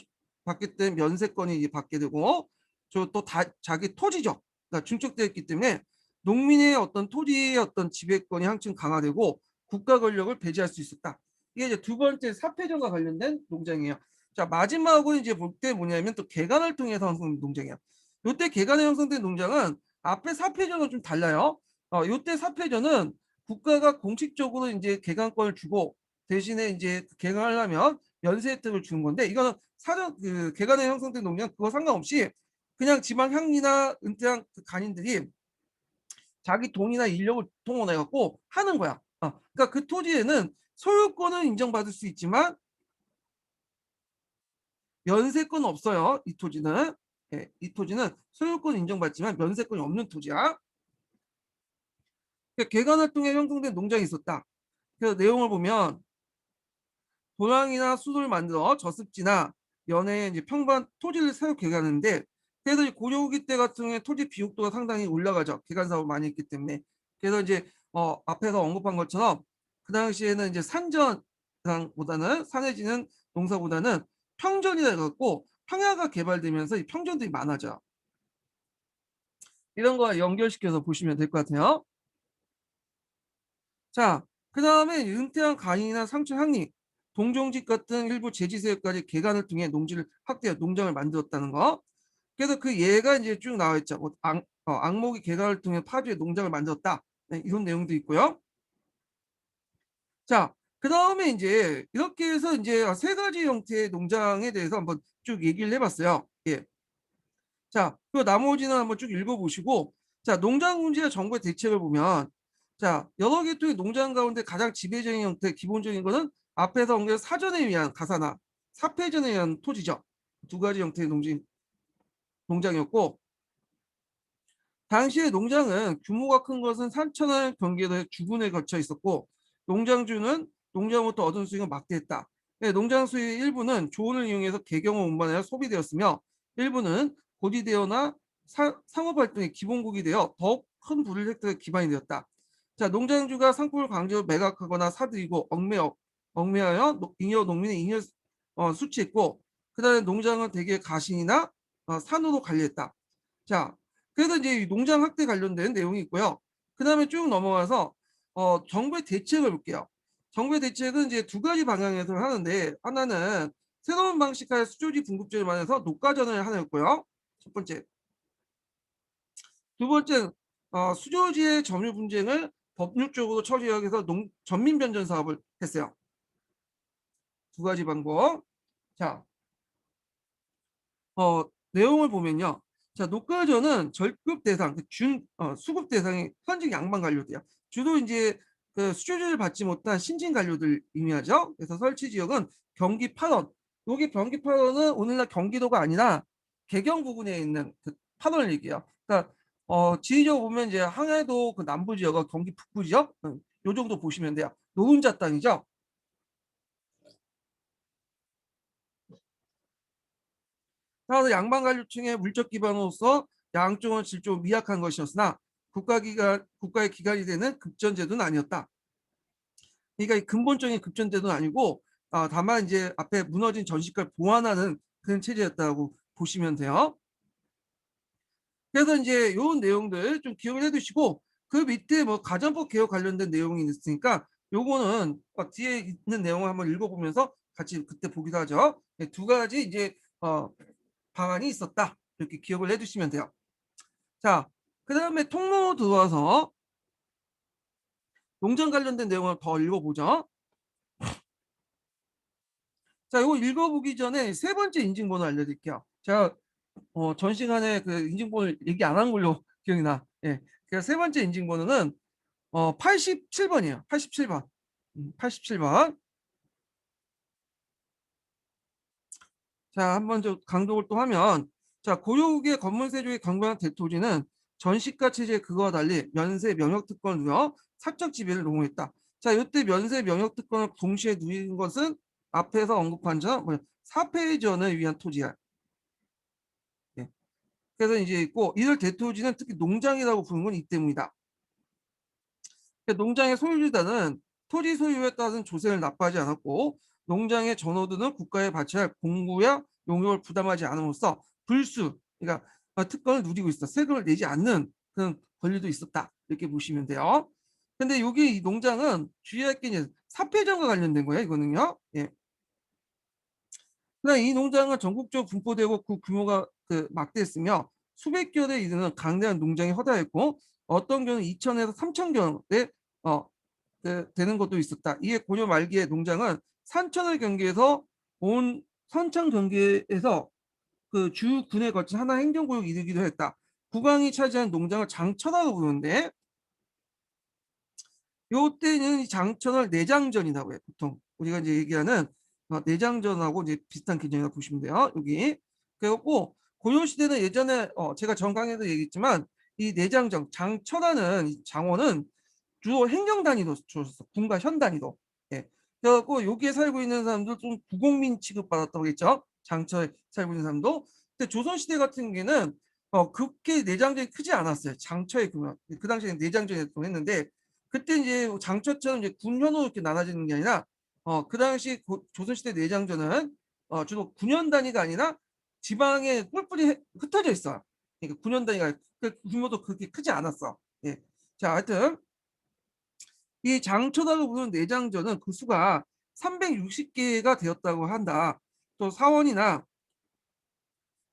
받게 된 면세권이 이제 받게 되고, 저 또 자기 토지죠. 그러니까 중첩되어 있기 때문에 농민의 어떤 토지의 어떤 지배권이 한층 강화되고 국가 권력을 배제할 수 있었다. 이게 이제 두 번째 사패전과 관련된 농장이에요. 자, 마지막으로 이제 볼 때 뭐냐면 또 개간을 통해서 형성된 농장이에요. 요때 개간에 형성된 농장은 앞에 사패전은 좀 달라요. 요때 사패전은 국가가 공식적으로 이제 개간권을 주고 대신에 이제 개간을 하면 연세 혜택을 주는 건데, 이거는 사전 그 개간에 형성된 농장 그거 상관없이 그냥 지방 향리나 은퇴한 그 간인들이 자기 돈이나 인력을 동원해 갖고 하는 거야. 그러니까 그 토지에는 소유권은 인정받을 수 있지만 면세권 없어요. 이 토지는. 예, 이 토지는 소유권 인정받지만 면세권이 없는 토지야. 그러니까 개간 활동에 형성된 농장이 있었다. 그래서 내용을 보면 도랑이나 숯을 만들어 저습지나 연해에 이제 평반 토지를 사육 개간하는데, 그래서 고려 후기 때 같은 경우에 토지 비옥도가 상당히 올라가죠. 개간 사업을 많이 했기 때문에. 그래서 이제 앞에서 언급한 것처럼 그 당시에는 이제 산전보다는 산에 지는 농사보다는 평전이 돼갖고 평야가 개발되면서 이 평전들이 많아져. 이런 거 연결시켜서 보시면 될 것 같아요. 자, 그 다음에 은퇴한 간이나 상촌 항리, 동종직 같은 일부 제지세력까지 개간을 통해 농지를 확대해 농장을 만들었다는 거. 그래서 그 예가 이제 쭉 나와 있죠. 뭐 악목이 개간을 통해 파주에 농장을 만들었다. 네, 이런 내용도 있고요. 자, 그 다음에 이제 이렇게 해서 이제 세 가지 형태의 농장에 대해서 한번 쭉 얘기를 해봤어요. 예. 자, 그 나머지는 한번 쭉 읽어보시고, 자, 농장 문제와 정부의 대책을 보면, 자, 여러 개통의 농장 가운데 가장 지배적인 형태, 기본적인 거는 앞에서 언급한 사전에 의한 가사나 사패전에 의한 토지죠. 두 가지 형태의 농장이었고, 당시의 농장은 규모가 큰 것은 산천을 경계도의 주군에 거쳐 있었고, 농장주는 농장부터 얻은 수익을 막대했다. 네, 농장 수익의 일부는 조언을 이용해서 개경을 운반하여 소비되었으며, 일부는 고지되어나 상업활동의 기본국이 되어 더욱 큰 부를 획득의 기반이 되었다. 자, 농장주가 상품을 강제로 매각하거나 사들이고 얽매하여 잉여 농민의 잉여 수취했고, 그다음에 농장은 대개 가신이나 산으로 관리했다. 자, 그래서 이제 농장 확대 관련된 내용이 있고요. 그 다음에 쭉 넘어가서 정부의 대책을 볼게요. 정부의 대책은 이제 두 가지 방향에서 하는데, 하나는 새로운 방식의 수조지 분급제를 마련해서 녹가전을 하나였고요. 첫 번째. 두 번째, 수조지의 점유 분쟁을 법률적으로 처리하기 위해서 전민 변전 사업을 했어요. 두 가지 방법. 자, 내용을 보면요. 자, 녹과전은 절급 대상, 수급 대상이 현직 양반 관료들이야. 주로 이제 그 수주료를 받지 못한 신진 관료들 의미하죠. 그래서 설치 지역은 경기 팔원. 여기 경기 팔원은 오늘날 경기도가 아니라 개경 부근에 있는 그 팔원을 얘기해요. 그러니까 지리적으로 보면 이제 항해도 그 남부 지역과 경기 북부 지역, 요 정도 보시면 돼요. 노른자 땅이죠. 따라서 양반 관료층의 물적 기반으로서 양쪽은 질적으로 미약한 것이었으나 국가의 기관이 되는 급전제도는 아니었다. 그러니까 이 근본적인 급전제도는 아니고 다만 이제 앞에 무너진 전시를 보완하는 그런 체제였다고 보시면 돼요. 그래서 이제 요 내용들 좀 기억을 해두시고, 그 밑에 뭐 가전법 개혁 관련된 내용이 있으니까 요거는 뒤에 있는 내용을 한번 읽어보면서 같이 그때 보기도 하죠. 네, 두 가지 이제 방안이 있었다. 이렇게 기억을 해두시면 돼요. 자, 그 다음에 통로 들어와서 농장 관련된 내용을 더 읽어보죠. 자, 이거 읽어보기 전에 세 번째 인증번호 알려드릴게요. 제가 전 시간에 그 인증번호 얘기 안 한 걸로 기억이 나. 예. 그래서 세 번째 인증번호는 87번이에요. 87번. 87번. 자, 한번 저 강조를 또 하면, 자, 고려국의 건문세조의 강변한 대토지는 전시가 체제 그거와 달리 면세 명역 특권을 누려 사적 지배를 농후했다. 자, 이때 면세 명역 특권을 동시에 누린 것은 앞에서 언급한 사패전을 위한 토지야. 예. 그래서 이제 있고, 이들 대토지는 특히 농장이라고 부르는 건 이 때문이다. 그러니까 농장의 소유주단은 토지 소유에 따른 조세를 납부하지 않았고, 농장의 전호들은 국가에 바쳐야 할 공구야 용역을 부담하지 않음으로써 불수, 그러니까 특권을 누리고 있어. 세금을 내지 않는 그런 권리도 있었다. 이렇게 보시면 돼요. 근데 여기 이 농장은 주의할 게 이제 사폐점과 관련된 거예요. 이거는요. 예. 그다음 이 농장은 전국적으로 분포되고 그 규모가 막대했으며 수백 개에 이르는 강대한 농장이 허다했고 어떤 경우는 2천에서 3천 경에 되는 것도 있었다. 이에 고려 말기에 농장은 산천을 경계에서 온 선천 경계에서 그 주군에 거친 하나 행정구역이 이르기도 했다. 국왕이 차지한 농장을 장천하고 부르는데 요때는 이 장천을 내장전이라고 해요. 보통 우리가 이제 얘기하는 내장전하고 이제 비슷한 개념이라고 보시면 돼요. 여기. 그래갖고 고려 시대는 예전에 제가 전 강의도 얘기했지만 이 내장전 장천하는 이 장원은 주로 행정 단위로 줬어. 군과 현 단위로. 예. 그래갖고 여기에 살고 있는 사람들 좀 부공민 취급받았다고 했죠. 장처에 살고 있는 사람도. 근데 조선 시대 같은 경우에는 그렇게 내장전이 크지 않았어요. 장처에 그 당시에 내장전이 했는데 그때 이제 장처처럼 이제 군현으로 이렇게 나눠지는 게 아니라 그 당시 조선시대 내장전은 주로 군현 단위가 아니라 지방에 뿔뿔이 흩어져 있어요. 그러니까 군현 단위가 그 규모도 그렇게 크지 않았어. 예. 자, 하여튼 이 장초다로 부르는 내장전은 그 수가 360개가 되었다고 한다. 또 사원이나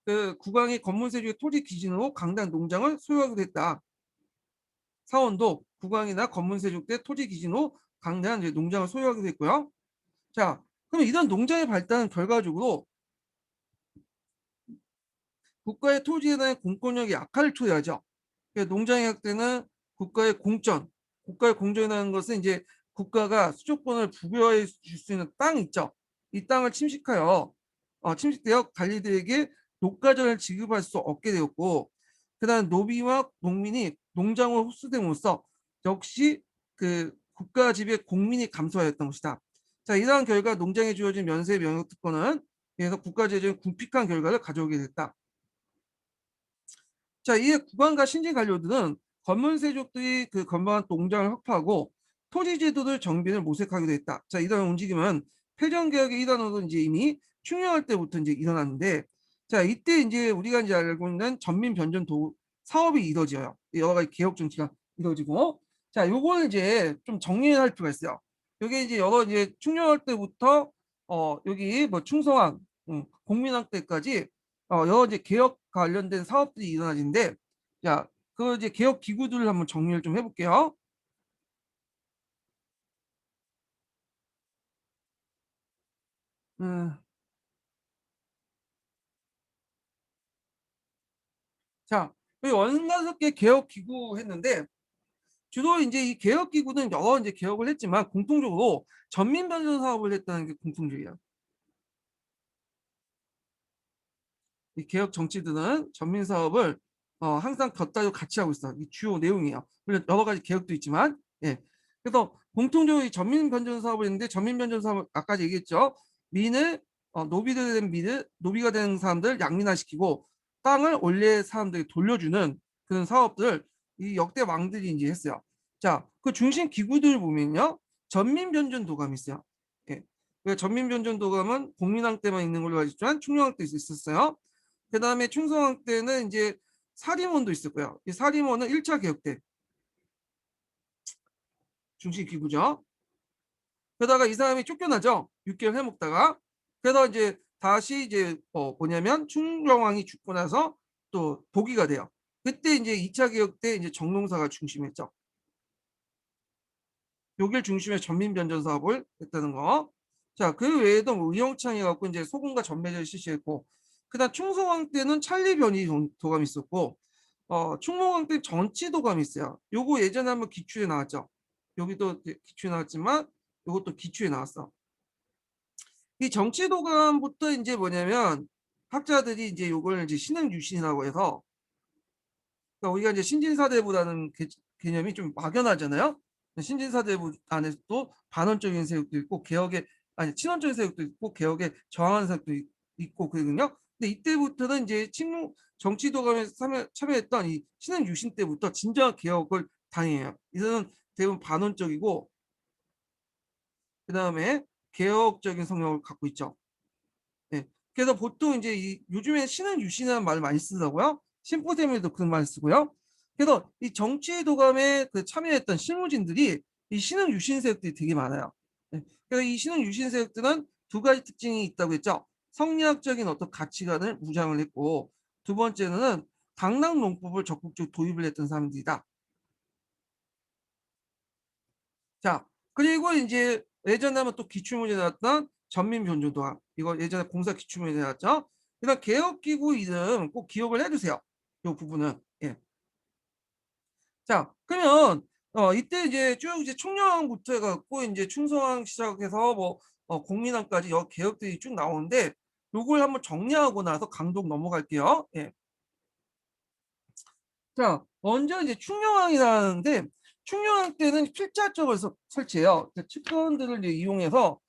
그 국왕이 건문세족의 토지 기준으로 강당 농장을 소유하기도 했다. 사원도 국왕이나 건문세족 때 토지 기준으로 강대한 농장을 소유하기도 했고요. 자, 그럼 이런 농장의 발달은 결과적으로 국가의 토지에 대한 공권력이 약화를 초래하죠. 농장의 확대는 국가의 공천, 국가의 공정이라는 것은 이제 국가가 수조권을 부여해 줄 수 있는 땅 있죠. 이 땅을 침식되어 관리들에게 녹가전을 지급할 수 없게 되었고, 그다음 노비와 농민이 농장을 흡수됨으로써 역시 그 국가 지배 공민이 감소하였던 것이다. 자, 이러한 결과 농장에 주어진 면세 명령 특권은 그래서 국가 재정의 궁핍한 결과를 가져오게 됐다. 자, 이에 국왕과 신진 관료들은 건문세족들이 그 건방한 농장을 확보하고 토지 제도를 정비를 모색하기도 했다. 자, 이런 움직임은 패전개혁의 일환으로 이제 이미 충렬할 때부터 이제 일어났는데, 자, 이때 이제 우리가 이제 알고 있는 전민 변전 도 사업이 이루어져요. 여러 가지 개혁 정치가 이루어지고, 자, 요걸 이제 좀 정리할 필요가 있어요. 여기 이제 여러 이제 충렬할 때부터 여기 뭐 충성왕, 공민왕 때까지 여러 이제 개혁 관련된 사업들이 일어나는데, 자, 그 이제 개혁 기구들을 한번 정리를 좀 해볼게요. 음, 자, 여기 원가습 개 개혁 기구 했는데 주로 이제 이 개혁 기구는 여러 이제 개혁을 했지만 공통적으로 전민 변전 사업을 했다는 게 공통적이에요. 이 개혁 정치들은 전민 사업을 항상 곁다리로 같이 하고 있어. 이 주요 내용이에요. 물론 여러 가지 개혁도 있지만, 예. 그래서 공통적으로 이 전민 변전 사업을 했는데 전민 변전 사업 아까 얘기했죠. 민을 노비가 된 민을 노비가 된 사람들 양민화시키고 땅을 원래 사람들이 돌려주는 그런 사업들을 이 역대 왕들이 이제 했어요. 자, 그 중심 기구들을 보면요. 전민 변전 도감이 있어요. 예. 그 전민 변전 도감은 공민왕 때만 있는 걸로 알고 있지만 충녕왕 때 있었어요. 그 다음에 충성왕 때는 이제 사림원도 있었고요. 이 사림원은 1차 개혁 때 중심 기구죠. 그러다가 이 사람이 쫓겨나죠. 6개월 해먹다가. 그래서 이제 다시 이제 뭐냐면 충정왕이 죽고 나서 또 복위가 돼요. 그때 이제 2차 개혁 때 이제 정농사가 중심했죠. 요길 중심에 전민변전 사업을 했다는 거. 자, 그 외에도 뭐 의영창이 갖고 이제 소금과 전매제를 실시했고, 그다음 충성왕 때는 찰리변이 도감이 있었고, 충무왕 때 전치도감이 있어요. 요거 예전에 한번 기출에 나왔죠. 여기도 기출에 나왔지만 요것도 기출에 나왔어. 이 정치도감부터 이제 뭐냐면 학자들이 이제 요걸 이제 신흥유신이라고 해서, 그러니까 우리가 이제 신진사대부라는 개념이 좀 막연하잖아요. 신진사대부 안에서도 반원적인 세력도 있고 개혁에 아니 친원적인 세력도 있고 개혁에 저항하는 세력도 있고 그러거든요. 근데 이때부터는 이제 친문 정치도감에 참여했던 이 신흥유신 때부터 진정한 개혁을 당해요. 이들은 대부분 반원적이고 그다음에 개혁적인 성향을 갖고 있죠. 네. 그래서 보통 이제 요즘에 신흥유신이라는 말을 많이 쓰더라고요. 심포세미도 그런 말 쓰고요. 그래서 이 정치 도감에 그 참여했던 실무진들이 이 신흥 유신 세력들이 되게 많아요. 네. 그래서 이 신흥 유신 세력들은 두 가지 특징이 있다고 했죠. 성리학적인 어떤 가치관을 무장을 했고, 두 번째는 강남 농법을 적극적으로 도입을 했던 사람들이다. 자, 그리고 이제 예전에 하면 또 기출문제 나왔던 전민변조도학. 이거 예전에 공사 기출문제 나왔죠. 그다음 개혁기구 이름 꼭 기억을 해두세요. 이 부분은. 예. 자, 그러면 이때 이제 쭉 이제 총영부터 해갖고 이제 충성왕 시작해서 뭐 공민왕까지 여러 개혁들이 쭉 나오는데 요걸 한번 정리하고 나서 강독 넘어갈게요. 예. 자, 먼저 이제 충녕왕이라는데 충녕왕 때는 필자적을 설치해요. 측근들을 이제 이용해서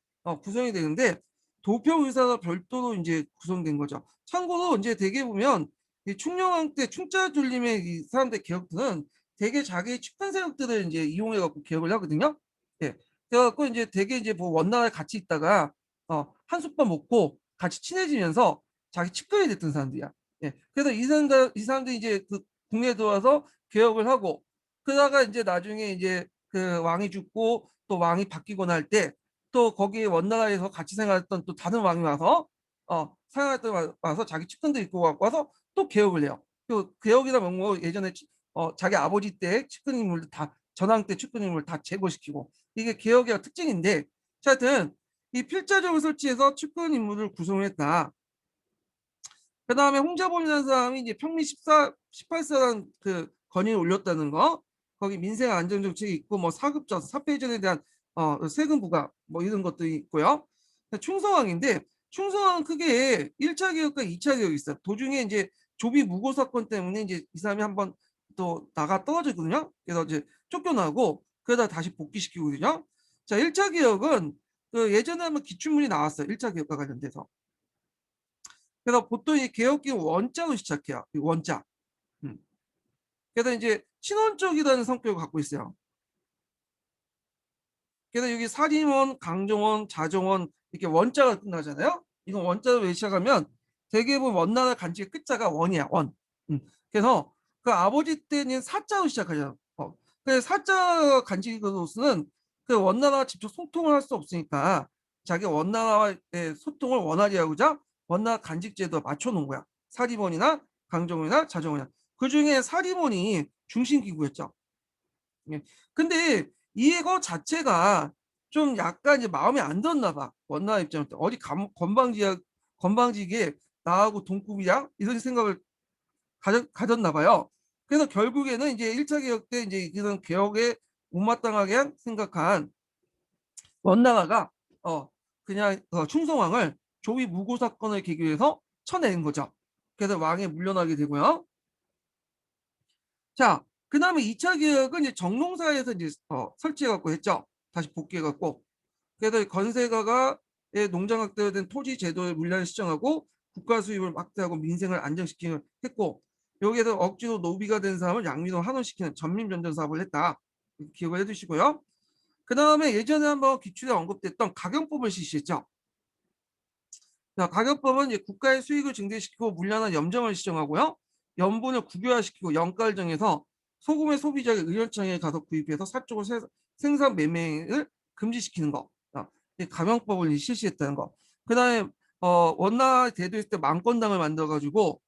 구성이 되는데 도표 의사가 별도로 이제 구성된 거죠. 참고로 이제 대개 보면 이 충녕왕 때 충자 돌림의 이 사람들 개혁들은 대개 자기 측근 세력들을 이제 이용해 갖고 개혁을 하거든요. 예. 그래갖고 이제 대개 이제 뭐 원나라에 같이 있다가 한솥밥 먹고 같이 친해지면서 자기 측근이 됐던 사람들이야. 예. 그래서 이 사람들이 이제 그 국내에 들어와서 개혁을 하고 그러다가 이제 나중에 이제 그 왕이 죽고 또 왕이 바뀌거나 할 때 또 거기에 원나라에서 같이 생활했던 또 다른 왕이 와서 생활했던 와서 자기 측근들 입고 갖고 와서 또 개혁을 해요. 그 개혁이라 뭐 예전에 자기 아버지 때 측근 인물들 다 전왕 때 측근 인물 다 제거시키고 이게 개혁의 특징인데 하여튼 이 필자적을 설치해서 측근 인물을 구성했다. 그 다음에 홍자범이라는 사람이 이제 평민 18세라는 그 건의를 올렸다는 거, 거기 민생 안전 정책이 있고 뭐 사급자, 사폐전에 대한 세금 부과 뭐 이런 것들이 있고요. 충성왕인데 충성왕은 크게 1차 개혁과 2차 개혁이 있어요. 도중에 이제 조비 무고 사건 때문에 이제 이 사람이 한번 또 나가 떨어졌거든요. 그래서 이제 쫓겨나고 그러다 다시 복귀시키거든요. 자, 1차 개혁은 그 예전에 한번 기출문이 나왔어요. 1차 개혁과 관련돼서. 그래서 보통 이 개혁기 원자로 시작해요. 이 원자. 음. 그래서 이제 친원적이라는 성격을 갖고 있어요. 그래서 여기 사림원, 강정원, 자정원 이렇게 원자가 끝나잖아요. 이건 원자로 왜 시작하면 대개보면 원나라 간직의 끝자가 원이야. 원. 그래서 그 아버지 때는 사자로 시작하잖아요. 그래서 사자 간직으로서는 그 원나라와 직접 소통을 할 수 없으니까 자기 원나라와의 소통을 원활히 하고자 원나라 간직제도 맞춰놓은 거야. 사림원이나 강정원이나 자정원이나. 그중에 사림원이 중심기구였죠. 예. 근데 이거 자체가 좀 약간 이제 마음에 안 들었나 봐. 원나라 입장부터 어디 건방지게 나하고 동급이야? 이런 생각을 가졌나 봐요. 그래서 결국에는 이제 1차 개혁 때 이제 이런 개혁에 못마땅하게 생각한 원나라가 그냥 충성왕을 조위 무고 사건을 계기로 해서 쳐내는 거죠. 그래서 왕에 물려나게 되고요. 자, 그 다음에 2차 개혁은 이제 정농사에서 이제 설치해갖고 했죠. 다시 복귀해갖고. 그래서 건세가가 농장 확대된 토지 제도의 물량을 시정하고 국가 수입을 확대하고 민생을 안정시키는 했고 여기에서 억지로 노비가 된 사람을 양미로 환원시키는 전민변전 사업을 했다. 기억을 해두시고요. 그 다음에 예전에 한번 기출에 언급됐던 가경법을 실시했죠. 자, 가격법은 이제 국가의 수익을 증대시키고 물량한 염정을 시정하고요. 염분을 국유화시키고 연가를 정해서 소금의 소비자가 의료청에 가서 구입해서 사적으로 생산 매매를 금지시키는 거. 가경법을 실시했다는 거. 그다음에 원나 대도했을 때 망권당을 만들어 가지고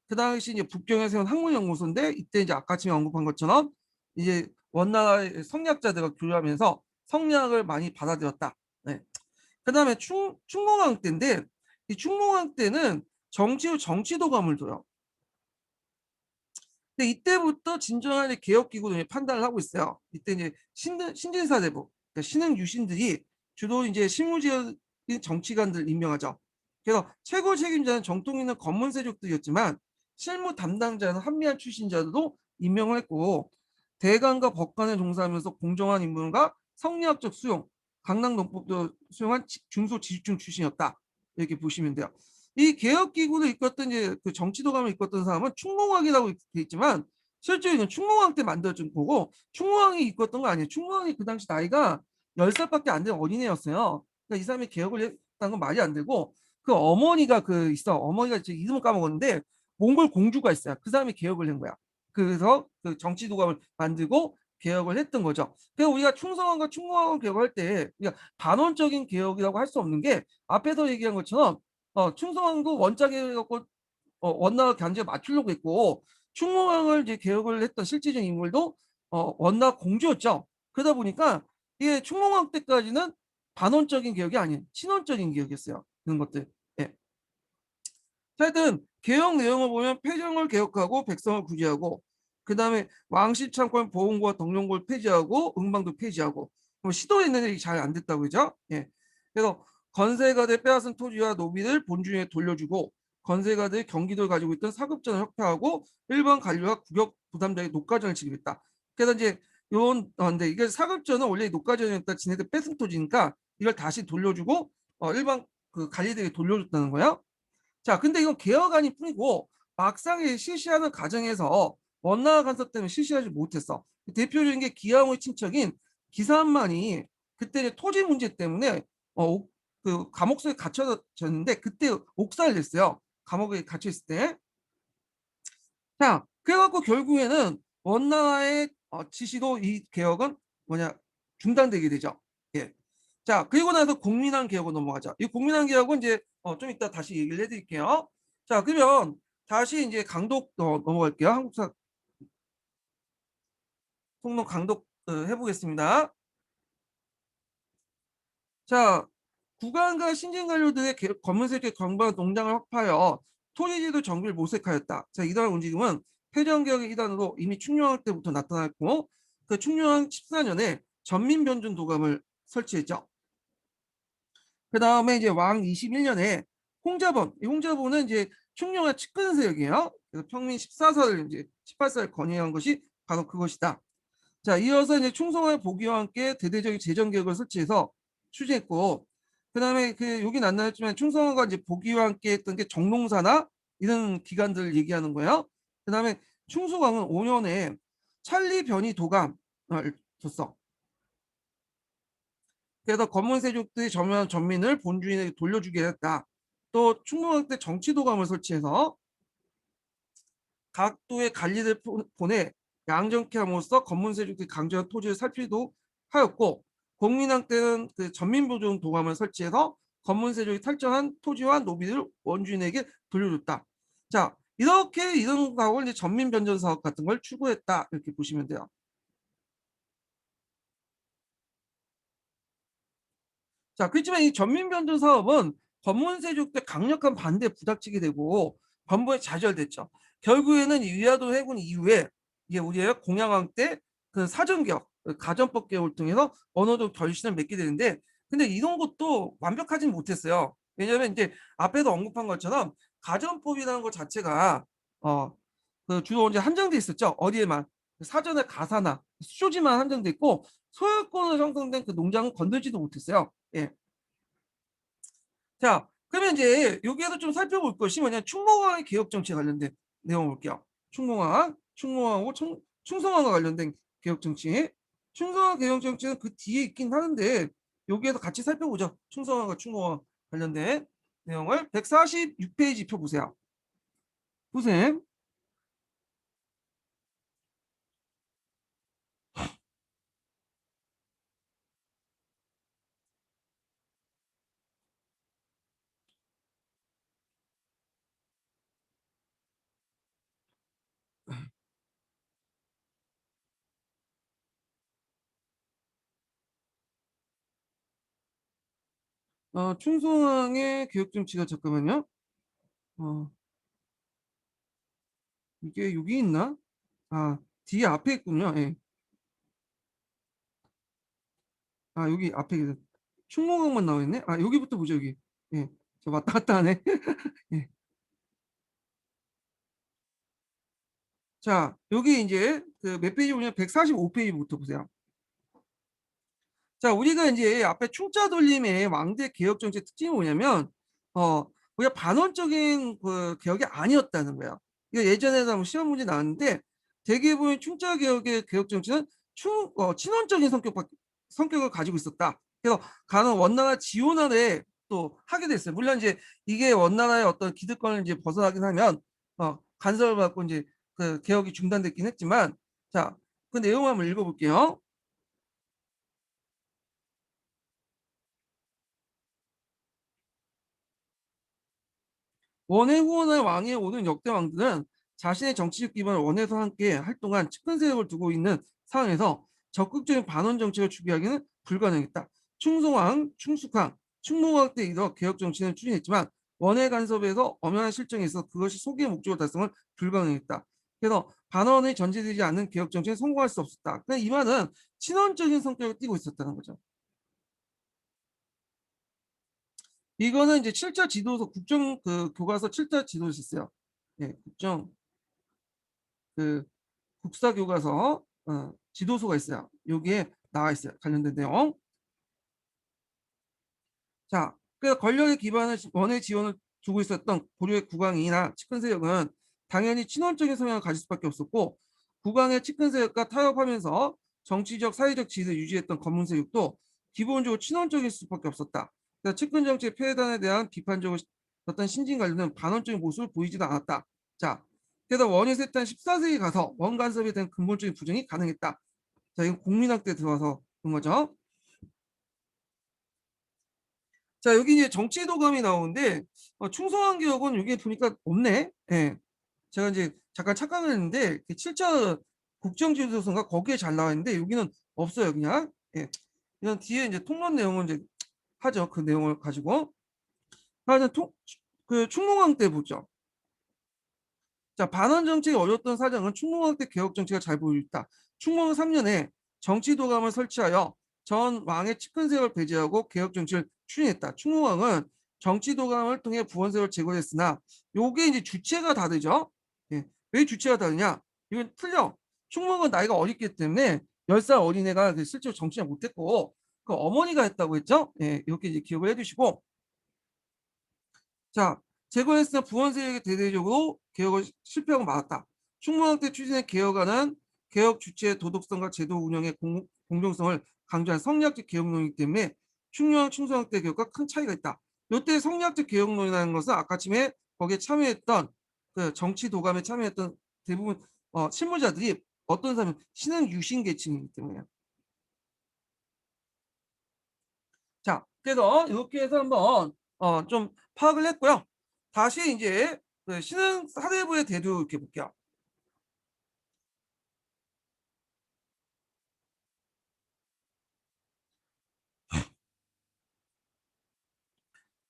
그 당시 이제 북경에 세운 학문연구소인데 이때 이제 아까 전에 언급한 것처럼 이제 원나라의 성리학자들과 교류하면서 성리학을 많이 받아들였다. 네. 그다음에 충무왕 때인데 이 충무왕 때는 정치도감을 둬요. 근데 이때부터 진정한 개혁기구들이 판단을 하고 있어요. 이때 이제 신진사대부, 그러니까 신흥 유신들이 주로 이제 실무지역인 정치관들 임명하죠. 그래서 최고 책임자는 정통 있는 검문세력들이었지만 실무 담당자는 한미한 출신자들도 임명을 했고 대관과 법관을 종사하면서 공정한 인문과 성리학적 수용, 강남농법도 수용한 중소지식층 출신이었다. 이렇게 보시면 돼요. 이 개혁기구를 이끌었던 이제 그 정치도감을 이끌었던 사람은 충무왕이라고 돼 있지만 실제로 이건 충무왕 때 만들어진 거고 충무왕이 이끌었던 거 아니에요. 충무왕이 그 당시 나이가 10살밖에 안 된 어린애였어요. 그러니까 이 사람이 개혁을 했다는 건 말이 안 되고 그 어머니가 그 있어. 어머니가 제 이름을 까먹었는데 몽골 공주가 있어요. 그 사람이 개혁을 한 거야. 그래서 그 정치 도감을 만들고 개혁을 했던 거죠. 그래서 우리가 충성왕과 충무왕을 개혁할 때 우리가 반원적인 개혁이라고 할 수 없는 게 앞에서 얘기한 것처럼 충성왕도 원작에 갖고 원나라 견제에 맞추려고 했고 충무왕을 이제 개혁을 했던 실질적인 인물도 원나라 공주였죠. 그러다 보니까 이게 충무왕 때까지는 반원적인 개혁이 아닌 친원적인 개혁이었어요. 그런 것들. 예. 하여튼 개혁 내용을 보면 패정을 개혁하고 백성을 구제하고 그다음에 왕실 창권 보훈과 덕령골 폐지하고 응방도 폐지하고 시도했는데 잘 안 됐다고 그죠? 예. 그래서 건세가들 빼앗은 토지와 노비를 본주에 돌려주고 건세가들 경기도를 가지고 있던 사급전을 혁파하고 일반 관료와 구격 부담자에게 녹가전을 지급했다. 그래서 이제 요런 근데 이게 사급전은 원래 녹가전이었다 지네들 뺏은 토지니까 이걸 다시 돌려주고 일반 그 관리들에게 돌려줬다는 거야. 자, 근데 이건 개혁안이 뿐이고 막상 실시하는 과정에서 원나라 간섭 때문에 실시하지 못했어. 대표적인 게 기왕의 친척인 기사만이 그때 이제 토지 문제 때문에 그 감옥소에 갇혀졌는데 그때 옥살을 냈어요. 감옥에 갇혀 있을 때. 자, 그래갖고 결국에는 원나라의 지시로 이 개혁은 뭐냐 중단되게 되죠. 예. 자, 그리고 나서 공민왕 개혁으로 넘어가죠. 이 공민왕 개혁은 이제 좀 이따 다시 얘기를 해드릴게요. 자, 그러면 다시 이제 강독 넘어갈게요. 한국사 통론 강독 해보겠습니다. 자, 국왕과 신진관료들의 검은색의 경관 농장을 확파하여 토지지도 정비를 모색하였다. 자, 이러한 움직임은 패전개혁의 일환으로 이미 충녕왕 때부터 나타났고 그 충녕왕 14년에 전민변준 도감을 설치했죠. 그 다음에 이제 왕 21년에 홍자본, 이 홍자본은 이제 충녕왕 측근 세력이에요. 그래서 평민 14사를 이제 18사를 건의한 것이 바로 그것이다. 자, 이어서 이제 충성왕 보기와 함께 대대적인 재정 개혁을 설치해서 추진했고, 그다음에 그 여긴 안 나왔지만 충성왕과 이제 보기와 함께 했던 게 정농사나 이런 기관들을 얘기하는 거예요. 그다음에 충수왕은 5년에 찰리 변이 도감을 줬어. 그래서 검문세족들이 점유한 전민을 본주인에게 돌려주게 했다. 또 충무왕 때 정치도감을 설치해서 각 도의 관리를 보내 양정케 함으로써 검문세족들이 강조한 토지를 살피도 하였고 공민왕 때는 그 전민보존 도감을 설치해서 검문세족이 탈정한 토지와 노비를 원주인에게 돌려줬다. 자, 이렇게 이런 거하고 이제 전민변전 사업 같은 걸 추구했다 이렇게 보시면 돼요. 자, 그렇지만 이 전민변전 사업은 검문세족 때 강력한 반대에 부닥치게 되고 반부에 좌절됐죠. 결국에는 이 위화도 해군 이후에 이게 우리가 공양왕 때 그 사전개혁, 그 가전법 개혁을 통해서 어느 정도 결실을 맺게 되는데 근데 이런 것도 완벽하진 못했어요. 왜냐하면 이제 앞에도 언급한 것처럼 가전법이라는 것 자체가 그 주로 이제 한정돼 있었죠. 어디에만 사전의 가사나 수조지만 한정돼 있고 소유권으로 형성된 그 농장은 건들지도 못했어요. 예. 자, 그러면 이제 여기에서 좀 살펴볼 것이 뭐냐 충무왕의 개혁 정치에 관련된 내용 볼게요. 충무왕하고 충성왕과 관련된 개혁 정치. 충성왕 개혁 정치는 그 뒤에 있긴 하는데 여기에서 같이 살펴보죠. 충성왕과 충무왕 관련된 내용을 146페이지 펴 보세요. 보세요. 충성왕의 개혁 정치가 잠깐만요. 어, 이게 여기 있나? 뒤에 앞에 있군요. 예. 여기 앞에 충무강만 나와 있네. 여기부터 보죠, 여기. 예. 저 왔다 갔다 하네. 예. 자, 여기 이제 그 몇 페이지 보면 145페이지부터 보세요. 자, 우리가 이제 앞에 충자 돌림의 왕대 개혁 정책 특징이 뭐냐면, 우리가 반원적인 그 개혁이 아니었다는 거예요. 이거 예전에도 한번 시험 문제 나왔는데, 대개보면 충자 개혁의 개혁 정치는 친원적인 성격을 가지고 있었다. 그래서 간혹 원나라 지원안에 또 하게 됐어요. 물론 이제 이게 원나라의 어떤 기득권을 이제 벗어나긴 하면, 간섭을 받고 이제 그 개혁이 중단됐긴 했지만, 자, 그 내용 한번 읽어볼게요. 원의 후원의 왕위에 오른 역대 왕들은 자신의 정치적 기반을 원에서 함께 활동한 측근 세력을 두고 있는 상황에서 적극적인 반원 정책을 추구하기는 불가능했다. 충성왕, 충숙왕, 충무왕 때 이어 개혁 정치는 추진했지만 원의 간섭에서 엄연한 실정이 있어 그것이 소기의 목적을 달성을 불가능했다. 그래서 반원이 전제되지 않는 개혁 정치에 성공할 수 없었다. 이 말은 친원적인 성격을 띠고 있었다는 거죠. 이거는 이제 7자 지도서 국정 그 교과서 7자 지도서 있어요. 예, 국정 그 국사 교과서 지도서가 있어요. 여기에 나와 있어요. 관련된 내용. 자, 그래서 권력의 기반을 원의 지원을 두고 있었던 고려의 국왕이나 측근 세력은 당연히 친원적인 성향을 가질 수밖에 없었고 국왕의 측근 세력과 타협하면서 정치적 사회적 지위를 유지했던 검문 세력도 기본적으로 친원적일 수밖에 없었다. 그래서 측근 정치의 폐해단에 대한 비판적으로 어떤 신진 관료는 반원적인 모습을 보이지도 않았다. 자, 그래서 원이 쇠탄 14세기 가서 원 간섭에 대한 근본적인 부정이 가능했다. 자, 이건 국민학 때 들어와서 그런 거죠. 자, 여기 이제 정치 도감이 나오는데 충성한 개혁은 여기 보니까 없네. 예. 제가 이제 잠깐 착각을 했는데 7차 국정지도서인가 거기에 잘 나와 있는데 여기는 없어요, 그냥. 예. 그냥 뒤에 이제 통론 내용을 이제 하죠. 그 내용을 가지고. 하여튼 그 충무왕 때 보죠. 자, 반원 정책이 어려웠던 사정은 충무왕 때 개혁 정치가 잘 보였다. 충무왕 3년에 정치 도감을 설치하여 전 왕의 측근 세력을 배제하고 개혁 정치를 추진했다. 충무왕은 정치 도감을 통해 부원 세력을 제거했으나 요게 이제 주체가 다르죠. 예. 왜 주체가 다르냐? 이건 틀려. 충무왕은 나이가 어렸기 때문에 10살 어린애가 실제로 정치를 못했고 그 어머니가 했다고 했죠. 예, 이렇게 이제 기억을 해주시고, 자, 제거했으나 부원 세력이 대대적으로 개혁을 실패하고 말았다. 충무왕 때 추진한 개혁안은 개혁 주체의 도덕성과 제도 운영의 공정성을 강조한 성리학적 개혁론이기 때문에 충무왕, 충성왕 때 개혁과 큰 차이가 있다. 이때 성리학적 개혁론이라는 것은 아까 전에 거기에 참여했던 그 정치 도감에 참여했던 대부분 실무자들이 어떤 사람은 신흥 유신 계층이기 때문에. 자, 그래서 이렇게 해서 한번 좀 파악을 했고요. 다시 이제 그 신흥 사대부의 대도 이렇게 볼게요.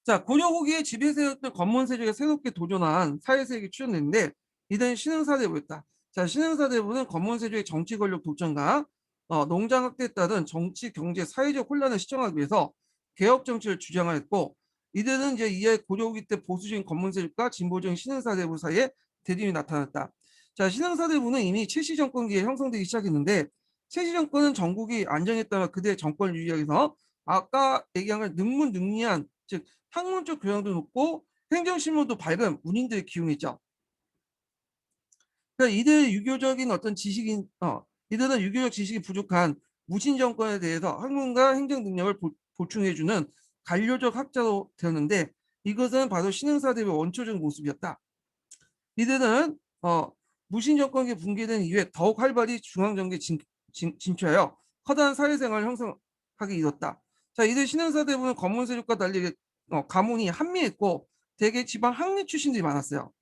자, 고려 후기에 지배세력들 권문세력에 새롭게 도전한 사회세력이 출현했는데 이들은 신흥 사대부였다. 자, 신흥 사대부는 권문세력의 정치 권력 독점과 농장 확대에 따른 정치, 경제, 사회적 혼란을 시정하기 위해서 개혁 정치를 주장하였고 이들은 이제 이에 고려 후기 때 보수적인 권문세력과 진보적인 신흥 사대부 사이에 대립이 나타났다. 자, 신흥 사대부는 이미 최씨 정권기에 형성되기 시작했는데 최씨 정권은 전국이 안정했다가 그들의 정권을 유지하기 위해서 아까 얘기한 능문능리한 즉 학문적 교양도 높고 행정신문도 밝은 문인들을 기용했죠. 그러니까 이들은 유교적 지식이 부족한 무신 정권에 대해서 학문과 행정 능력을 보충해주는 관료적 학자로 되었는데 이것은 바로 신흥사대의 원초적 모습이었다. 이들은 무신 정권이 붕괴된 이후에 더욱 활발히 중앙정계에 진출하여 커다란 사회생활을 형성하게 이뤘다. 자, 이들 신흥사대부는 검문 세력과 달리 가문이 한미했고 대개 지방 항리 출신들이 많았어요.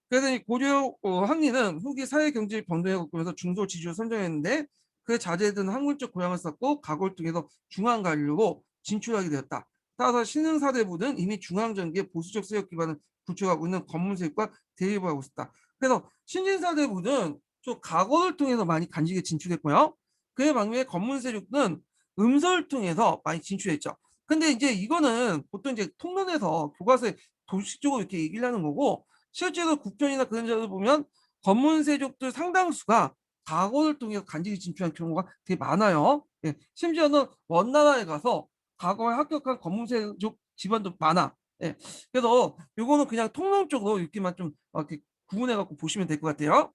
그래서 이 고려 항리는 후기 사회 경제 병동에 겪으면서 중도 지주를 선정했는데 그 자제들은 학문적 교양을 쌓고 각오를 통해서 중앙 관료로 진출하게 되었다. 따라서 신흥사대부는 이미 중앙정계의 보수적 세력 기반을 구축하고 있는 검문세력과 대립을 하고 있었다. 그래서 신진사대부는 좀 각오를 통해서 많이 간직에 진출했고요. 그에 반면에 검문세력은 음서를 통해서 많이 진출했죠. 근데 이제 이거는 보통 이제 통론에서 교과서에 도식적으로 이렇게 얘기를 하는 거고 실제로 국정이나 그런 자를 보면 검문세족들 상당수가 과거를 통해서 간직이 진출한 경우가 되게 많아요. 예, 심지어는 원나라에 가서 과거에 합격한 검문세족 집안도 많아. 예, 그래서 요거는 그냥 통론적으로 이렇게만 좀 이렇게 구분해 갖고 보시면 될 것 같아요.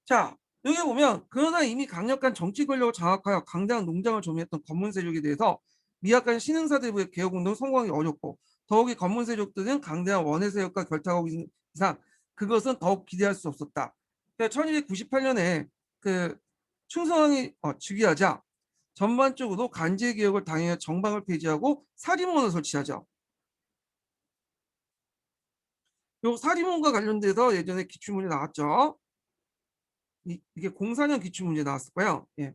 자, 여기 보면 그러나 이미 강력한 정치 권력을 장악하여 강대한 농장을 점유했던 검문 세력에 대해서 미약한 신흥사대부의 개혁운동 성공하기 어렵고 더욱이 건문세족들은 강대한 원해세력과 결탁하고 있는 이상 그것은 더욱 기대할 수 없었다. 그러니까 1298년에 그 충성왕이 즉위하자 전반적으로 간제개혁을 당해 정방을 폐지하고 사림원을 설치하죠. 요 사림원과 관련돼서 예전에 기출문제 나왔죠. 이게 04년 기출문제 나왔을 거예요. 예.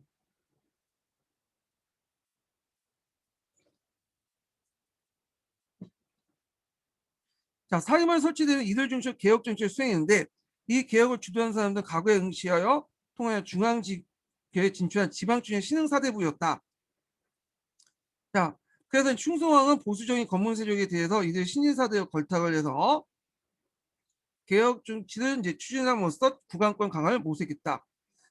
자, 사임을 설치되는 이들 중심 개혁 정책을 수행했는데 이 개혁을 주도한 사람들은 과거에 응시하여 통하여 중앙지교에 진출한 지방출신 신흥사대부였다. 자, 그래서 충성왕은 보수적인 건문세력에 대해서 이들 신인사대와 걸탁을 해서 개혁 정치를 이제 추진함으로써 구강권 강화를 모색했다.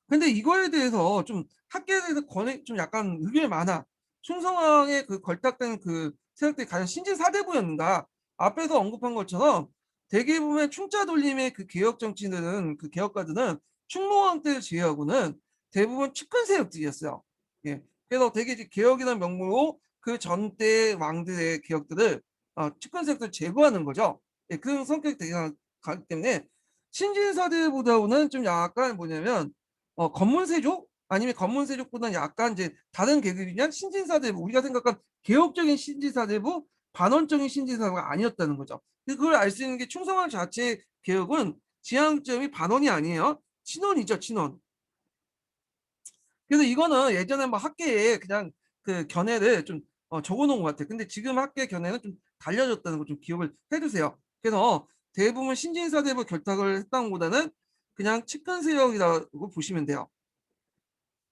근데 이거에 대해서 좀 학계에 대해서 좀 약간 의견이 많아. 충성왕의 그 걸탁된 그 세력들이 가장 신진 사대부였는가? 앞에서 언급한 것처럼 대개 보면 충자 돌림의 그 개혁 정치는 그 개혁가들은 충무왕 때를 제외하고는 대부분 측근 세력들이었어요. 예. 그래서 되게 이제 개혁이라는 명목으로 그 전대 왕들의 개혁들을 측근 세력들 제거하는 거죠. 예, 그런 성격이 되게 가기 때문에 신진 사대보다는 좀 약간 뭐냐면 건문세족 아니면 건문세족보다는 약간 이제 다른 계급이냐 신진사대부 우리가 생각한 개혁적인 신진사대부 반원적인 신진사대부가 아니었다는 거죠. 그걸 알 수 있는 게 충성왕 자체 개혁은 지향점이 반원이 아니에요. 친원이죠, 친원. 그래서 이거는 예전에 뭐 학계에 그냥 그 견해를 좀 적어놓은 것 같아요. 근데 지금 학계 견해는 좀 달려졌다는 거 좀 기억을 해두세요. 그래서 대부분 신진사대부 결탁을 했다는 보다는 그냥 측근세력이라고 보시면 돼요.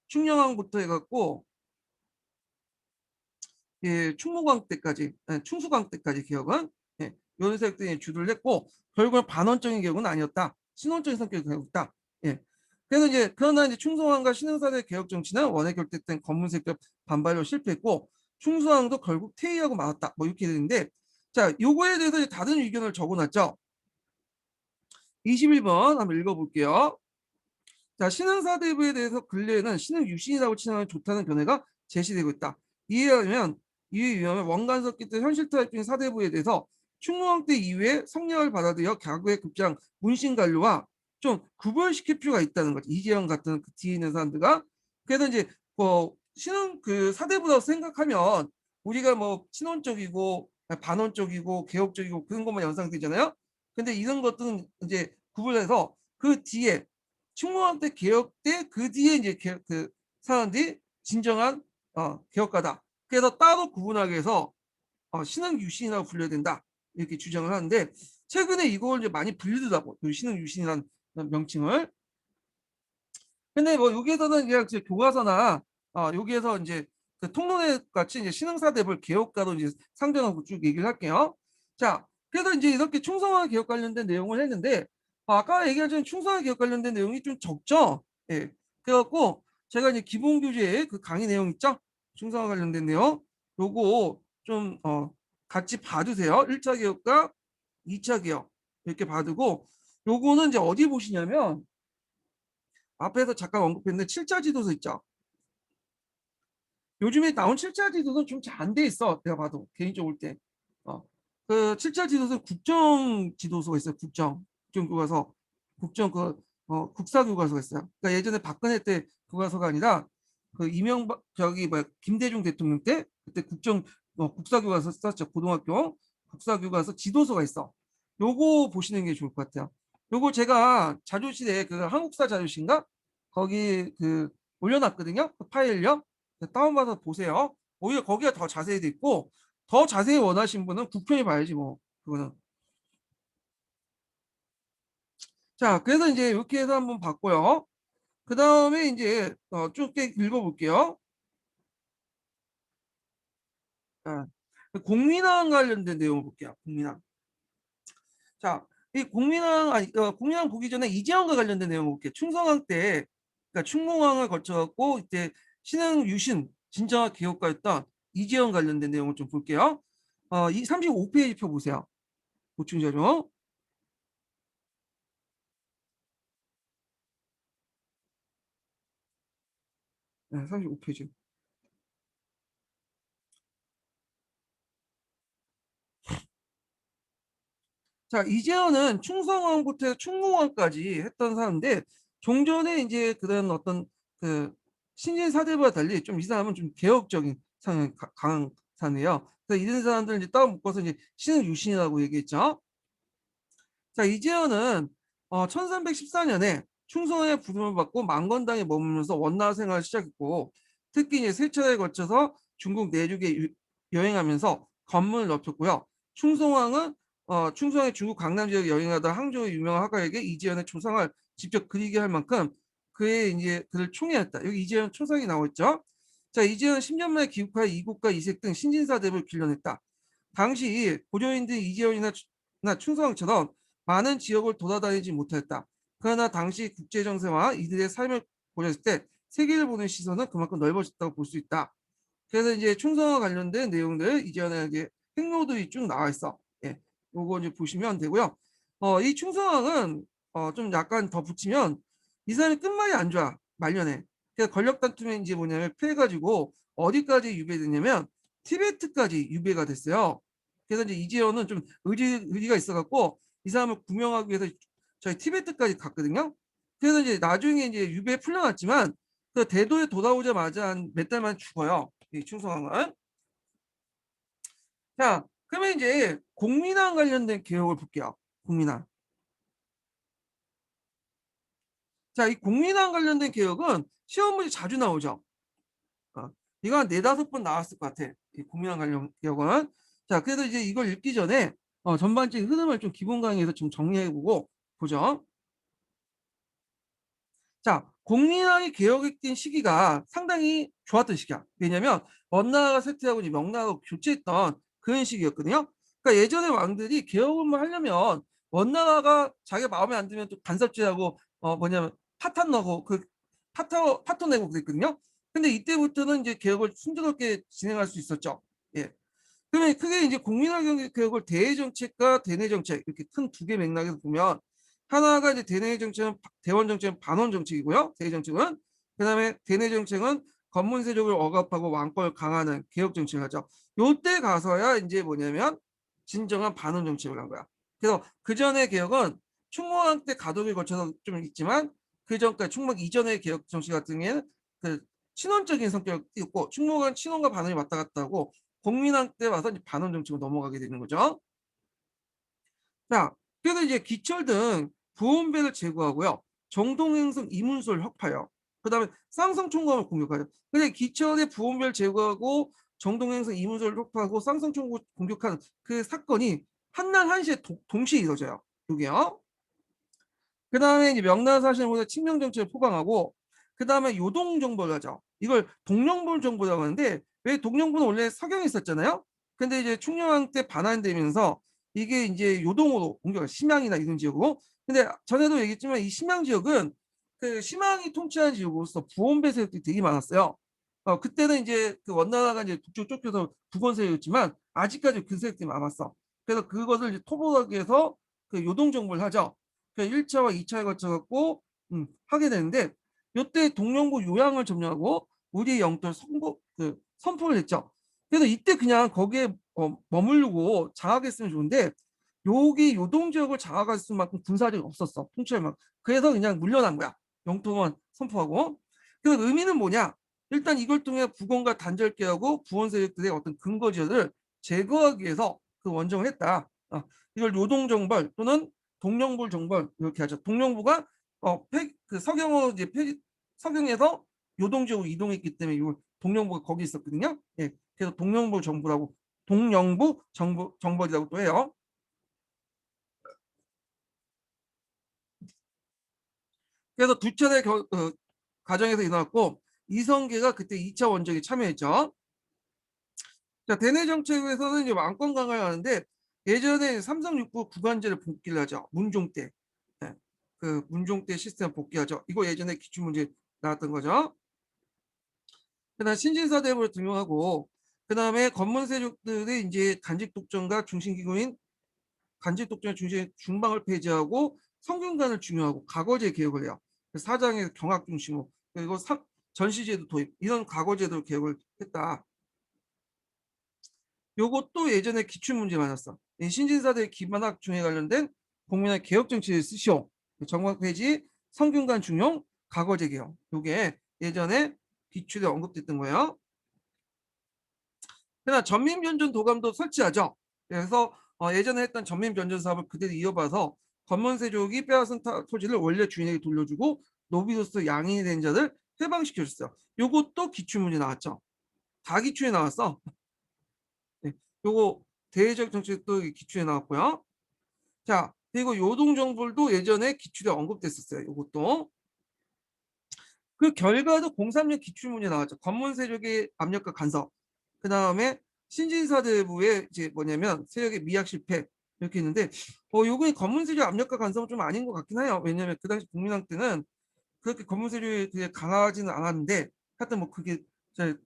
충녕왕부터 해갖고 예, 충무광 때까지, 충수광 때까지 기억은 예, 이런 세력들이 주도를 했고 결국은 반원적인 개혁은 아니었다. 신원적인 성격의 개혁이다. 예. 그래서 이제 그러나 이제 충성왕과 신흥사대 개혁 정치는 원해 결핍된 검문색적 반발로 실패했고 충수왕도 결국 퇴위하고 말았다. 뭐 이렇게 되는데 자, 요거에 대해서 다른 의견을 적어놨죠. 21번 한번 읽어볼게요. 자, 신흥사대부에 대해서 근래에는 신흥 유신이라고 칭하면 좋다는 견해가 제시되고 있다. 이에 의하면 원간섭기 때 현실 타입적인 사대부에 대해서 충무왕 때 이후에 성령을 받아들여 가구의 급장 문신관료와 좀 구별시킬 필요가 있다는 거죠. 이재영 같은 그 뒤에 있는 사람들과 그래서 이제 뭐 신흥 그 사대부라고 생각하면 우리가 뭐 친원적이고 반원적이고 개혁적이고 그런 것만 연상되잖아요. 근데 이런 것들은 이제 구분해서 그 뒤에 충무왕 때 개혁 때 그 뒤에 이제 그 사람들이 진정한 개혁가다. 그래서 따로 구분하기 위해서 신흥 유신이라고 불려야 된다. 이렇게 주장을 하는데 최근에 이걸 이제 많이 불리더라고. 신흥 유신이라는 명칭을. 근데 뭐 여기에서는 그냥 이제 교과서나 여기에서 이제 그 통론회 같이 이제 신흥사대부를 개혁가로 이제 상정하고 쭉 얘기를 할게요. 자, 그래서 이제 이렇게 충성화 개혁 관련된 내용을 했는데 아까 얘기한 충성화 개혁 관련된 내용이 좀 적죠. 예. 그래갖고 제가 이제 기본 교재에 그 강의 내용 있죠? 충성화 관련된 내용. 요거 좀 같이 봐두세요. 1차 개혁과 2차 개혁 이렇게 봐두고 요거는 이제 어디 보시냐면 앞에서 잠깐 언급했는데 7자 지도서 있죠. 요즘에 나온 7자 지도서는 좀 잘 안 돼 있어. 내가 봐도 개인적으로 볼 때. 그 7자 지도서 국정 지도서가 있어요. 국정교과서. 국정 국사 교과서가 있어요. 그러니까 예전에 박근혜 때 교과서가 아니라 그 이명박 저기 뭐 김대중 대통령 때 그때 국사 교과서 썼죠. 고등학교 국사 교과서 지도서가 있어. 요거 보시는 게 좋을 것 같아요. 요거 제가 자료실에 그 한국사 자료실인가 거기 그 올려놨거든요. 그 파일요. 다운받아서 보세요. 오히려 거기가 더 자세히 돼 있고 더 자세히 원하신 분은 국편이 봐야지 뭐 그거는. 자, 그래서 이제 이렇게 해서 한번 봤고요. 그 다음에 이제 쭉 읽어볼게요. 자, 국민항 관련된 내용을 볼게요. 국민항. 자, 이 국민항 아니 국민항 보기 전에 이재왕과 관련된 내용을 볼게요. 충성왕 때 그러니까 충무왕을 거쳐갖고 이제 신흥 유신 진정한 개혁가였던 이재왕 관련된 내용을 좀 볼게요. 이 35페이지 표 보세요. 보충 자료. 네, 35페이지. 자, 이재현은 충성왕부터 충무왕까지 했던 사람인데 종전에 이제 그런 어떤 그 신진 사대부와 달리 좀 이 사람은 좀 개혁적인 성향이 강한 사람이에요. 그래서 이런 사람들 이제 따로 묶어서 이제 신은 유신이라고 얘기했죠. 자, 이재현은 1314년에 충성의 부름을 받고 망건당에 머물면서 원나 생활을 시작했고 특히 이제 세 차례에 거쳐서 중국 내륙에 여행하면서 관문을 넓혔고요. 충성왕은 충성의 중국 강남 지역 여행하다 항저우 유명한 화가에게 이재현의 초상을 직접 그리게 할 만큼 그의 이제 그를 총애했다. 여기 이재현 초상이 나와 있죠. 자, 이재현 10년 만에 귀국하여 이국과 이색 등 신진사대부를 길러냈다. 당시 고려인들 이재현이나 충성왕처럼 많은 지역을 돌아다니지 못했다. 그러나 당시 국제 정세와 이들의 삶을 고려했을 때 세계를 보는 시선은 그만큼 넓어졌다고 볼 수 있다. 그래서 이제 충성과 관련된 내용들 이전에 이제 행로들이 쭉 나와 있어. 예, 요거 이제 보시면 되고요. 이 충성왕은 좀 약간 더 붙이면 이 사람이 끝말이 안 좋아 말년에. 그래서 권력 다툼에 이제 뭐냐면 피해가지고 어디까지 유배됐냐면 티베트까지 유배가 됐어요. 그래서 이제 이재현은 좀 의리가 있어갖고 이 사람을 구명하기 위해서 저희 티베트까지 갔거든요. 그래서 이제 나중에 이제 유배 풀려났지만 그 대도에 돌아오자마자 한 몇 달 만에 죽어요. 이 충성왕은. 자, 그러면 이제 공민왕 관련된 개혁을 볼게요. 공민왕. 자, 이 공민왕 관련된 개혁은 시험 문제 자주 나오죠. 이거 한 네다섯 번 나왔을 것 같아. 이 공민왕 관련 개혁은. 자, 그래서 이제 이걸 읽기 전에 전반적인 흐름을 좀 기본 강의에서 좀 정리해보고 보죠. 자, 공민왕이 개혁된 시기가 상당히 좋았던 시기야. 왜냐면 원나라가 쇠퇴하고 이제 명나라가 교체했던 그런 시기였거든요. 그러니까 예전에 왕들이 개혁을 하려면 원나라가 자기가 마음에 안 들면 또 간섭질하고 뭐냐면 파탄 넣고 그 파토 내고 그랬거든요. 근데 이때부터는 이제 개혁을 순조롭게 진행할 수 있었죠. 예. 그러면 크게 이제 국민학교 교육을 대외 정책과 대내 정책 이렇게 큰 두 개 맥락에서 보면 하나가 이제 대내 정책은 대원 정책은 반원 정책이고요. 대외 정책은 그다음에 대내 정책은 검문 세력을 억압하고 왕권을 강화하는 개혁 정책을 하죠. 요때 가서야 이제 뭐냐면 진정한 반원 정책을 한 거야. 그래서 그 전의 개혁은 충무왕 때 가독을 거쳐서 좀 있지만 그 전까지 충무왕 이전의 개혁 정책 같은 경우에는 그 친원적인 성격이 있고 충무왕은 친원과 반원이 왔다 갔다 하고 국민학 때 와서 이제 반원 정책으로 넘어가게 되는 거죠. 자, 그래서 이제 기철 등 부원배를 제거하고요. 정동행성 이문소를 혁파해요. 그다음에 쌍성총검을 공격하죠. 근데 기철의 부원배를 제거하고 정동행성 이문소를 혁파하고 쌍성총검을 공격하는 그 사건이 한날 한시에 동시에 이루어져요. 이게요. 그 다음에 이제 명나라사신보다 칙령정책을 포강하고 그 다음에 요동정벌을 하죠. 이걸 동령불 정부라고 하는데 왜 동령불은 원래 서경에 있었잖아요. 근데 이제 충녕왕 때 반환되면서 이게 이제 요동으로 옮겨가 심양이나 이런 지역으로. 근데 전에도 얘기했지만 이 심양 지역은 그 심양이 통치하는 지역으로서 부원배 세력들이 되게 많았어요. 그때는 이제 그 원나라가 이제 북쪽 쫓겨서 북원 세력이었지만 아직까지 그 세력들이 많았어. 그래서 그것을 이제 토벌하기 위해서 그 요동정벌을 하죠. 1차와 2차에 거쳐 갖고 하게 되는데 이때 동령부 요양을 점령하고 우리의 영토를 선포를 했죠. 그래서 이때 그냥 거기에 머무르고 장악했으면 좋은데 여기 요동 지역을 장악할 수 만큼 군사력이 없었어. 통치할 만큼. 그래서 그냥 물러난 거야. 영토만 선포하고. 그 의미는 뭐냐? 일단 이걸 통해 북원과 단절케하고 부원 세력들의 어떤 근거 지역을 제거하기 위해서 그 원정을 했다. 이걸 요동정벌 또는 동령불 정벌 이렇게 하죠. 동령부가 그 서경호 이제 서경에서 요동지역으로 이동했기 때문에 이 동령부가 거기 있었거든요. 예, 그래서 동령부 정부라고 동령부 정벌이라고 또 해요. 그래서 두 차례 과정에서 일어났고 이성계가 그때 2차 원정에 참여했죠. 자, 대내 정책에서는 이제 왕권 강화를 하는데 예전에 삼성육부 구간제를 복귀를 하죠. 문종 때. 예, 그 문종 때 시스템 복귀하죠. 이거 예전에 기출문제 나왔던 거죠. 그다음 신진사대부를 등용하고 그다음에 검문세력들의 이제 간직 독점과 중심기구인 간직 독점의 중심 중방을 폐지하고 성균관을 중요하고 과거제 개혁을 해요. 사장의 경학 중심으로 그리고 전시제도 도입 이런 과거제도 개혁을 했다. 요것도 예전에 기출문제 맞았어. 이 신진사대 기반학 중에 관련된 공민의 개혁 정치를 쓰시오. 정각 폐지, 성균관 중용, 과거제 개혁. 요게 예전에 기출에 언급됐던 거예요. 그러나 전민변전 도감도 설치하죠. 그래서 예전에 했던 전민변전 사업을 그대로 이어봐서 건문세족이 빼앗은 토지를 원래 주인에게 돌려주고 노비로서 양인이 된 자들 해방시켜줬어요. 요것도 기출문제 나왔죠. 다 기출에 나왔어. 네, 요거 대외적 정책도 기출에 나왔고요. 자, 그리고 요동정벌도 예전에 기출에 언급됐었어요. 요것도. 그 결과도 03년 기출문제 나왔죠. 건문세력의 압력과 간섭. 그 다음에 신진사대부의 이제 뭐냐면 세력의 미약 실패 이렇게 있는데 요건 건문세력 압력과 간섭은 좀 아닌 것 같긴 해요. 왜냐하면 그 당시 국민당 때는 그렇게 건문세력이 되게 강하지는 않았는데 하여튼 뭐 그게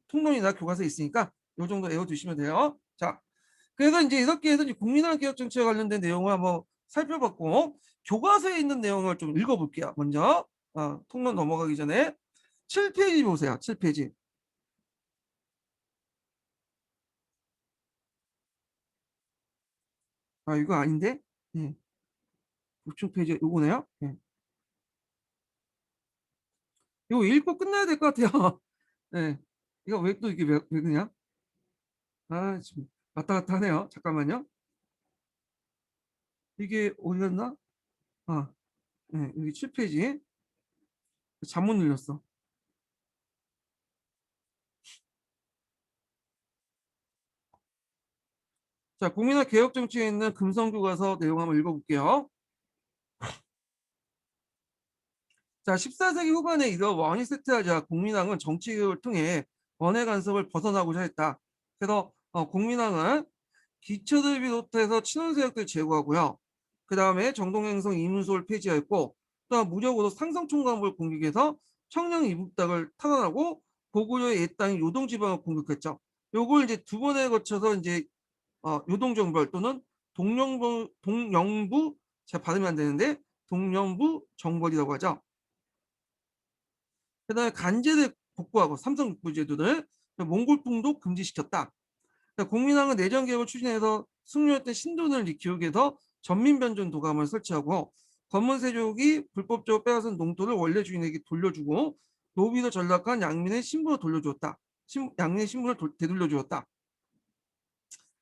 통론이나 교과서에 있으니까 요 정도 외워두시면 돼요. 자, 그래서 이제 이렇게 해서 이제 국민당 개혁 정책에 관련된 내용을 한번 살펴봤고 교과서에 있는 내용을 좀 읽어볼게요. 먼저 통론 넘어가기 전에 7페이지 보세요. 7페이지. 아, 이거 아닌데? 네. 보충 페이지 요거네요. 네. 이거 읽고 끝나야 될 것 같아요. 네. 이거 왜 또 이게 왜 그냥? 아, 지금 왔다 갔다 하네요. 잠깐만요. 이게 어디였나? 아, 네. 여기 7페이지. 잘못 눌렸어. 자, 국민의 개혁 정치에 있는 금성교과서 내용 한번 읽어볼게요. 자, 14세기 후반에 이어 원이 쇠퇴하자 국민당은 정치개혁을 통해 원의 간섭을 벗어나고자 했다. 그래서 국민당은 기초를 비롯해서 친원세력들 제거하고요. 그 다음에 정동행성 이문소를 폐지하였고 또 무력으로 상성총감을 공격해서 청령 이북당을 탄압하고 고구려의 옛땅인 요동지방을 공격했죠. 요걸 이제 두 번에 거쳐서 이제 요동정벌 또는 동영부 제가 발음이 안 되는데 동영부 정벌이라고 하죠. 그다음에 간제를 복구하고 삼성 육부 제도를 몽골풍도 금지시켰다. 그러니까 국민당은 내정 개혁을 추진해서 승려했던 신돈을 기록해서 전민변전 도감을 설치하고 건문세족이 불법적으로 빼앗은 농토를 원래 주인에게 돌려주고 노비도 전락한 양민의 신분을 돌려주었다. 양민의 신분을 되돌려주었다.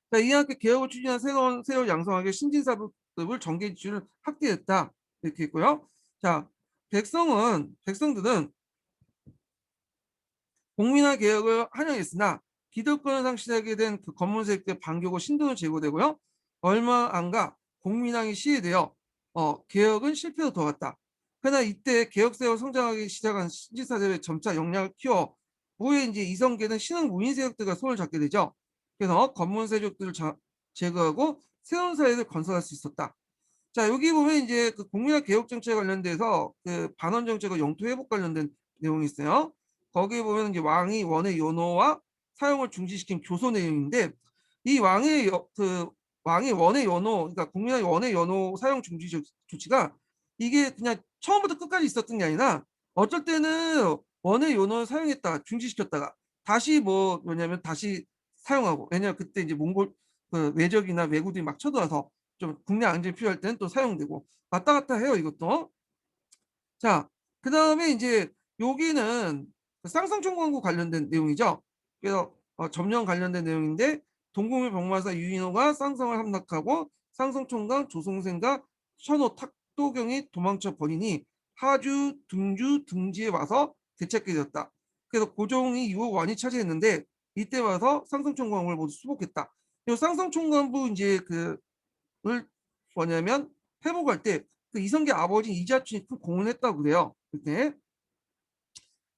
그러니까 이 함께 개혁을 추진한 새로운 세력 양성하게 신진사법을 정계 지출을 확대했다. 이렇게 있고요. 자, 백성들은 공민화 개혁을 환영했으나 기득권을 상실하게 된 그 검문세력의 반격으로 신분을 제고되고요. 얼마 안가 공민왕이 시해되어 개혁은 실패로 돌아갔다. 그러나 이때 개혁세력 성장하기 시작한 신지사들의 점차 역량을 키워 후에 이제 이성계는 신흥 무인 세력들과 손을 잡게 되죠. 그래서 검문 세력들을 제거하고 새로운 사회를 건설할 수 있었다. 자, 여기 보면 이제 그 공민학 개혁 정책에 관련돼서 그 반원 정책과 영토 회복 관련된 내용이 있어요. 거기에 보면 이제 왕이 원의 연호와 사용을 중지시킨 교소 내용인데 이 왕이 원의 연호, 그러니까 국민의 원의 연호 사용 중지 조치가 이게 그냥 처음부터 끝까지 있었던 게 아니라 어쩔 때는 원의 연호를 사용했다가 중지시켰다가 다시 뭐냐면 다시 사용하고 왜냐면 그때 이제 몽골 그 외적이나 외국들이 막 쳐들어와서 좀 국내 안정이 필요할 때는 또 사용되고 왔다 갔다 해요 이것도. 자, 그 다음에 이제 여기는 그 쌍성총광구 관련된 내용이죠. 그래서 점령 관련된 내용인데 동궁의 병마사 유인호가 쌍성을 함락하고 쌍성총광 조송생과 천호 탁도경이 도망쳐 버리니 하주, 등주, 등지에 와서 되찾게 되었다. 그래서 고종이 이후 완이 차지했는데 이때 와서 쌍성총광을 모두 수복했다. 이 쌍성총광부 이제 그을 뭐냐면 회복할 때 그 이성계 아버지 이자춘이 큰 공헌을 했다고 그래요. 그때.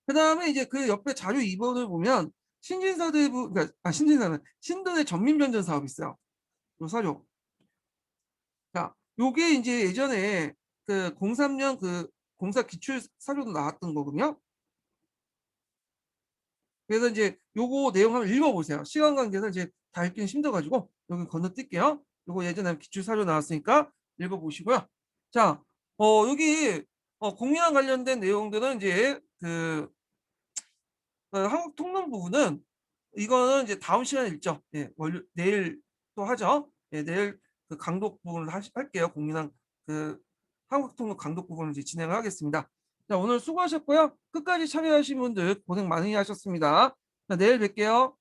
그 다음에 이제 그 옆에 자료 2번을 보면 신진사대부, 그러니까 신진사는 신돈의 전민변전 사업이 있어요. 요 사료. 자, 요게 이제 예전에 그 03년 그 공사 기출 사료도 나왔던 거거든요. 그래서 이제 요거 내용 한번 읽어보세요. 시간 관계에서 이제 다 읽기는 힘들어가지고 여기 건너뛸게요. 요거 예전에 기출 사료 나왔으니까 읽어보시고요. 자, 여기 국민안 관련된 내용들은 이제 한국 통론 부분은 이거는 이제 다음 시간에 읽죠. 예, 내일 또 하죠. 예, 내일 그 강독 부분을 할게요. 국민항 그 한국통로 강독 부분을 이제 진행을 하겠습니다. 자, 오늘 수고하셨고요. 끝까지 참여하신 분들 고생 많이 하셨습니다. 자, 내일 뵐게요.